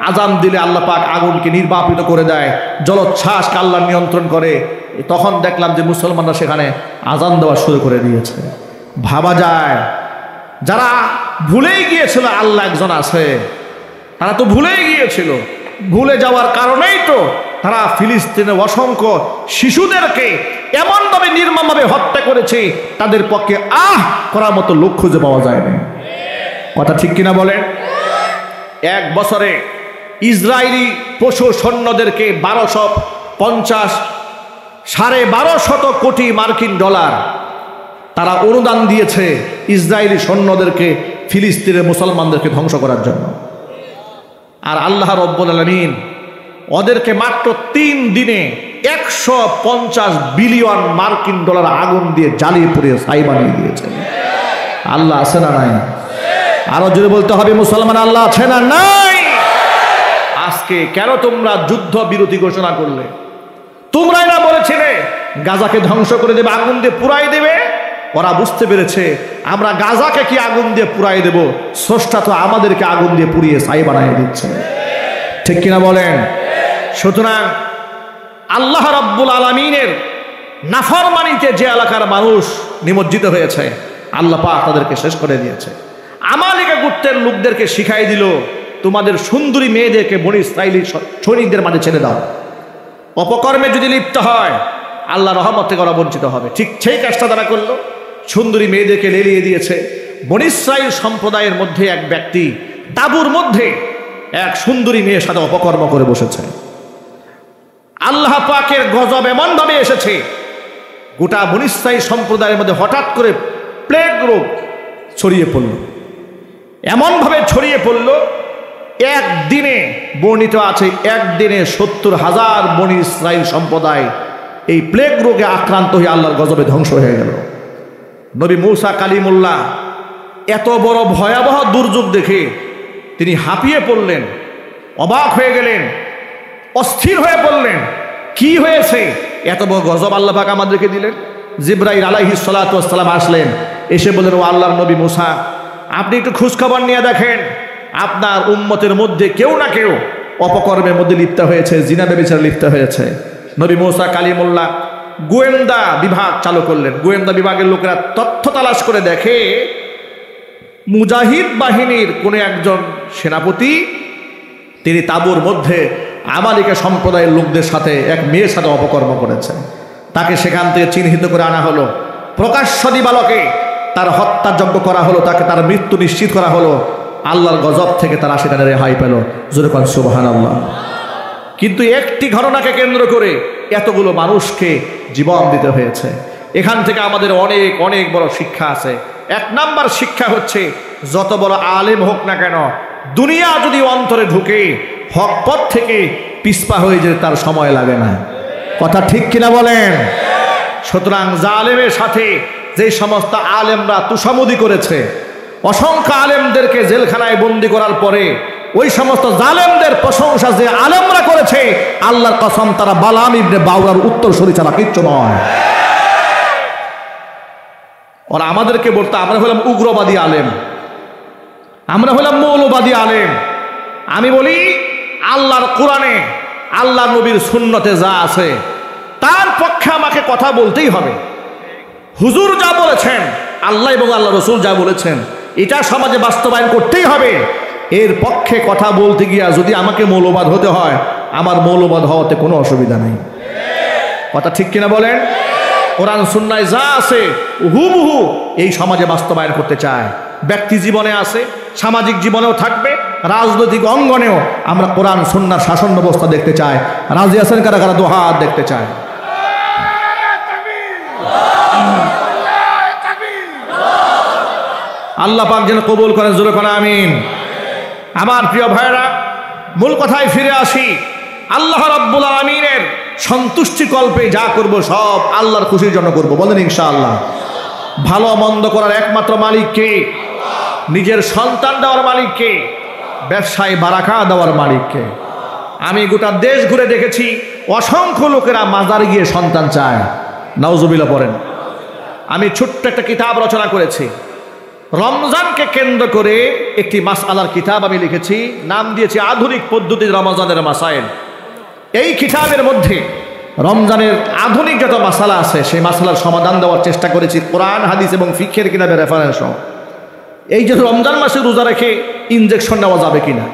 আজান দিলে আল্লাহ পাক আগুনকে নির্বাপিত করে দেয়, জলোচ্ছ্বাসকে আল্লাহ নিয়ন্ত্রণ করে। তখন দেখলাম যে মুসলমানরা সেখানে আজান দেওয়া শুরু করে দিয়েছে। ভাবা যায়, যারা ভুলেই গিয়েছিল আল্লাহ একজন আছে, তারা তো ভুলেই গিয়েছিল। ভুলে যাওয়ার কারণেই তো তারা ফিলিস্তিনের অসংখ্য শিশুদেরকে এমনভাবে নির্মমভাবে হত্যা করেছে, তাদের পক্ষে করার মতো লোক খুঁজে পাওয়া যায়নি। কথা ঠিক কিনা বলেন? এক বছরে ইসরায়েলি পশু সৈন্যদেরকে 1250 কোটি মার্কিন ডলার তারা অনুদান দিয়েছে ইসরায়েলি সৈন্যদেরকে ফিলিস্তিনের মুসলমানদেরকে ধ্বংস করার জন্য। আর আল্লাহ রাব্বুল আলামিন ওদেরকে মাত্র 3 দিনে 150 বিলিয়ন মার্কিন ডলার আগুন দিয়ে জ্বালিয়ে পুড়িয়ে ছাই বানিয়ে দিয়েছে। আল্লাহ আছে না নাই? আরো জোরে বলতে হবে, মুসলমান আল্লাহ আছে না নাই? আজকে কেন তোমরা যুদ্ধ বিরতি ঘোষণা করলে? তোমরাই না বলেছিলে গাজাকে ধ্বংস করে দেবে, আগুন দিয়ে পুড়াই দেবে? ওরা বুঝতে পেরেছে আমরা গাজাকে কি আগুন দিয়ে পুড়াই দেব, স্রষ্টা তো আমাদেরকে আগুন দিয়ে পুড়িয়ে ছাই বানিয়ে দিচ্ছে। ঠিক কিনা বলেন? সুতরাং আল্লাহ রাব্বুল আলামিনের নাফরমানিতে যে এলাকার মানুষ নিমজ্জিত হয়েছে, আল্লাহ পাক তাদেরকে শেষ করে দিয়েছে। আমালিকা গোত্রের লোকদেরকে শিখাই দিল, তোমাদের সুন্দরী মেয়েদেরকে বনি ইসরাইলি সৈনিকদের মাঝে ছেড়ে দাও। অপকর্মে যদি লিপ্ত হয় আল্লাহ রহমত থেকে ওরা বঞ্চিত হবে। ঠিক সেই কাজটা তারা করলো, সুন্দরী মেয়েদেরকে লেলিয়ে দিয়েছে। বনি ইসরাইল সম্প্রদায়ের মধ্যে এক ব্যক্তি তাঁবুর মধ্যে এক সুন্দরী মেয়ের সাথে অপকর্ম করে বসেছে। আল্লাহ পাকের গজব এমনভাবে এসেছে, গোটা বনি ইসরাইল সম্প্রদায়ের মধ্যে হঠাৎ করে প্লেগ রোগ ছড়িয়ে পড়ল। এমনভাবে ছড়িয়ে পড়ল, একদিনে বর্ণিত আছে একদিনে 70,000 বনি ইসরাইল সম্প্রদায় এই প্লেগ রোগে আক্রান্ত হয়ে আল্লাহর গজবে ধ্বংস হয়ে গেল। নবী মূসা কালিমুল্লাহ এত বড় ভয়াবহ দুর্যোগ দেখে তিনি হাঁপিয়ে পড়লেন, অবাক হয়ে গেলেন, অস্থির হয়ে পড়লেন। কি হয়েছে? এত বড় গজব আল্লাহ পাক আমাদেরকে দিলেন। জিবরাইল আলাইহিস সালাতু ওয়াস সালাম আসলেন, এসে বললেন, ও আল্লাহর নবী মূসা, আপনি একটু খোঁজখবর নিয়ে দেখেন, আপনার উম্মতের মধ্যে কেউ না কেউ অপকর্মের মধ্যে লিপ্ত হয়েছে, জিনা ব্যভিচারে লিপ্ত হয়েছে। নবী মূসা কালিমুল্লাহ গোয়েন্দা বিভাগ চালু করলেন। গোয়েন্দা বিভাগের লোকেরা তথ্য তালাশ করে দেখে মুজাহিদ বাহিনীর কোনো একজন সেনাপতি তিনি তাঁবুর মধ্যে আমালিকা সম্প্রদায়ের লোকদের সাথে এক মেয়ের সাথে অপকর্ম করেছে। তাকে সেখান থেকে চিহ্নিত করে আনা হলো, প্রকাশ্য দিবালোকে তার হত্যাযজ্ঞ করা হলো, তাকে তার মৃত্যু নিশ্চিত করা হলো। আল্লাহর গজব থেকে তারা সেখানে রেহাই পেল। জোরে কোন সুবহানাল্লাহ। কিন্তু একটি ঘটনাকে কেন্দ্র করে এতগুলো মানুষকে জীবন দিতে হয়েছে। এখান থেকে আমাদের অনেক অনেক বড় শিক্ষা আছে। 1 নাম্বার শিক্ষা হচ্ছে, যত বড় আলেম হোক না কেন, দুনিয়া যদি অন্তরে ঢুকে হক পথ থেকে পিছপা হয়ে যেতে তার সময় লাগে না। কথা ঠিক কিনা বলেন? সুতরাং জালেমের সাথে যে সমস্ত আলেমরা তুষামুদি করেছে, অসংখ্য আলেমদেরকে জেলখানায় বন্দি করার পরে ওই সমস্ত জালেমদের প্রশংসা যে আলেমরা করেছে, আল্লাহর কসম তারা বালাম ইবনে বাউরার উত্তরসূরি ছাড়া কিচ্ছু নয়। ওরা আমাদেরকে বলতো আমরা হলাম উগ্রবাদী আলেম, আমরা হলাম মৌলবাদী আলেম। আমি বলি আল্লাহর কোরআনে, আল্লাহ নবীর সুন্নতে যা আছে তার পক্ষে আমাকে কথা বলতেই হবে। হুজুর যা বলেছেন, আল্লাহ এবং আল্লাহ রসুল যা বলেছেন, এটা সমাজে বাস্তবায়ন করতেই হবে। এর পক্ষে কথা বলতে গিয়া যদি আমাকে মৌলবাদ হতে হয়, আমার মৌলবাদ হওয়াতে কোনো অসুবিধা নেই। কথা ঠিক কিনা বলেন? কোরআন সুন্নায় যা আছে হুবহু এই সমাজে বাস্তবায়ন করতে চায়। ব্যক্তি জীবনে আছে, সামাজিক জীবনেও থাকবে, রাজনৈতিক অঙ্গনেও আমরা কোরআন সুন্নাহর শাসন ব্যবস্থা দেখতে চাই। রাজি আছেন কারা কারা? দুহাত দেখতে চায়। আল্লাহ পাক যেন কবুল করেন, জোরে করেন আমিন। আমার প্রিয় ভাইরা, মূল কথায় ফিরে আসি। আল্লাহ রাব্বুল আলামিনের সন্তুষ্টি কল্পে যা করব সব আল্লাহর খুশির জন্য করব। বলেন ইনশাআল্লাহ। ভালো মন্দ করার একমাত্র মালিক কে? নিজের সন্তান দেওয়ার মালিক কে? ব্যবসায় বারাকা দেওয়ার মালিক কে? আমি গোটা দেশ ঘুরে দেখেছি অসংখ্য লোকেরা মাজারে গিয়ে সন্তান চায়। নাউজুবিল্লাহ পড়েন। আমি ছোট্ট একটা কিতাব রচনা করেছি, রমজানকে কেন্দ্র করে একটি মাসআলার কিতাব আমি লিখেছি, নাম দিয়েছি আধুনিক পদ্ধতি রমজানের মাসাইল। এই কিতাবের মধ্যে রমজানের আধুনিক যত মাসালা আছে সেই মাসালার সমাধান দেওয়ার চেষ্টা করেছি কোরআন, হাদিস এবং ফিকহের কিতাবের রেফারেন্স সহ। এই যে রমজান মাসে রোজা রেখে ইনজেকশন নেওয়া যাবে কিনা,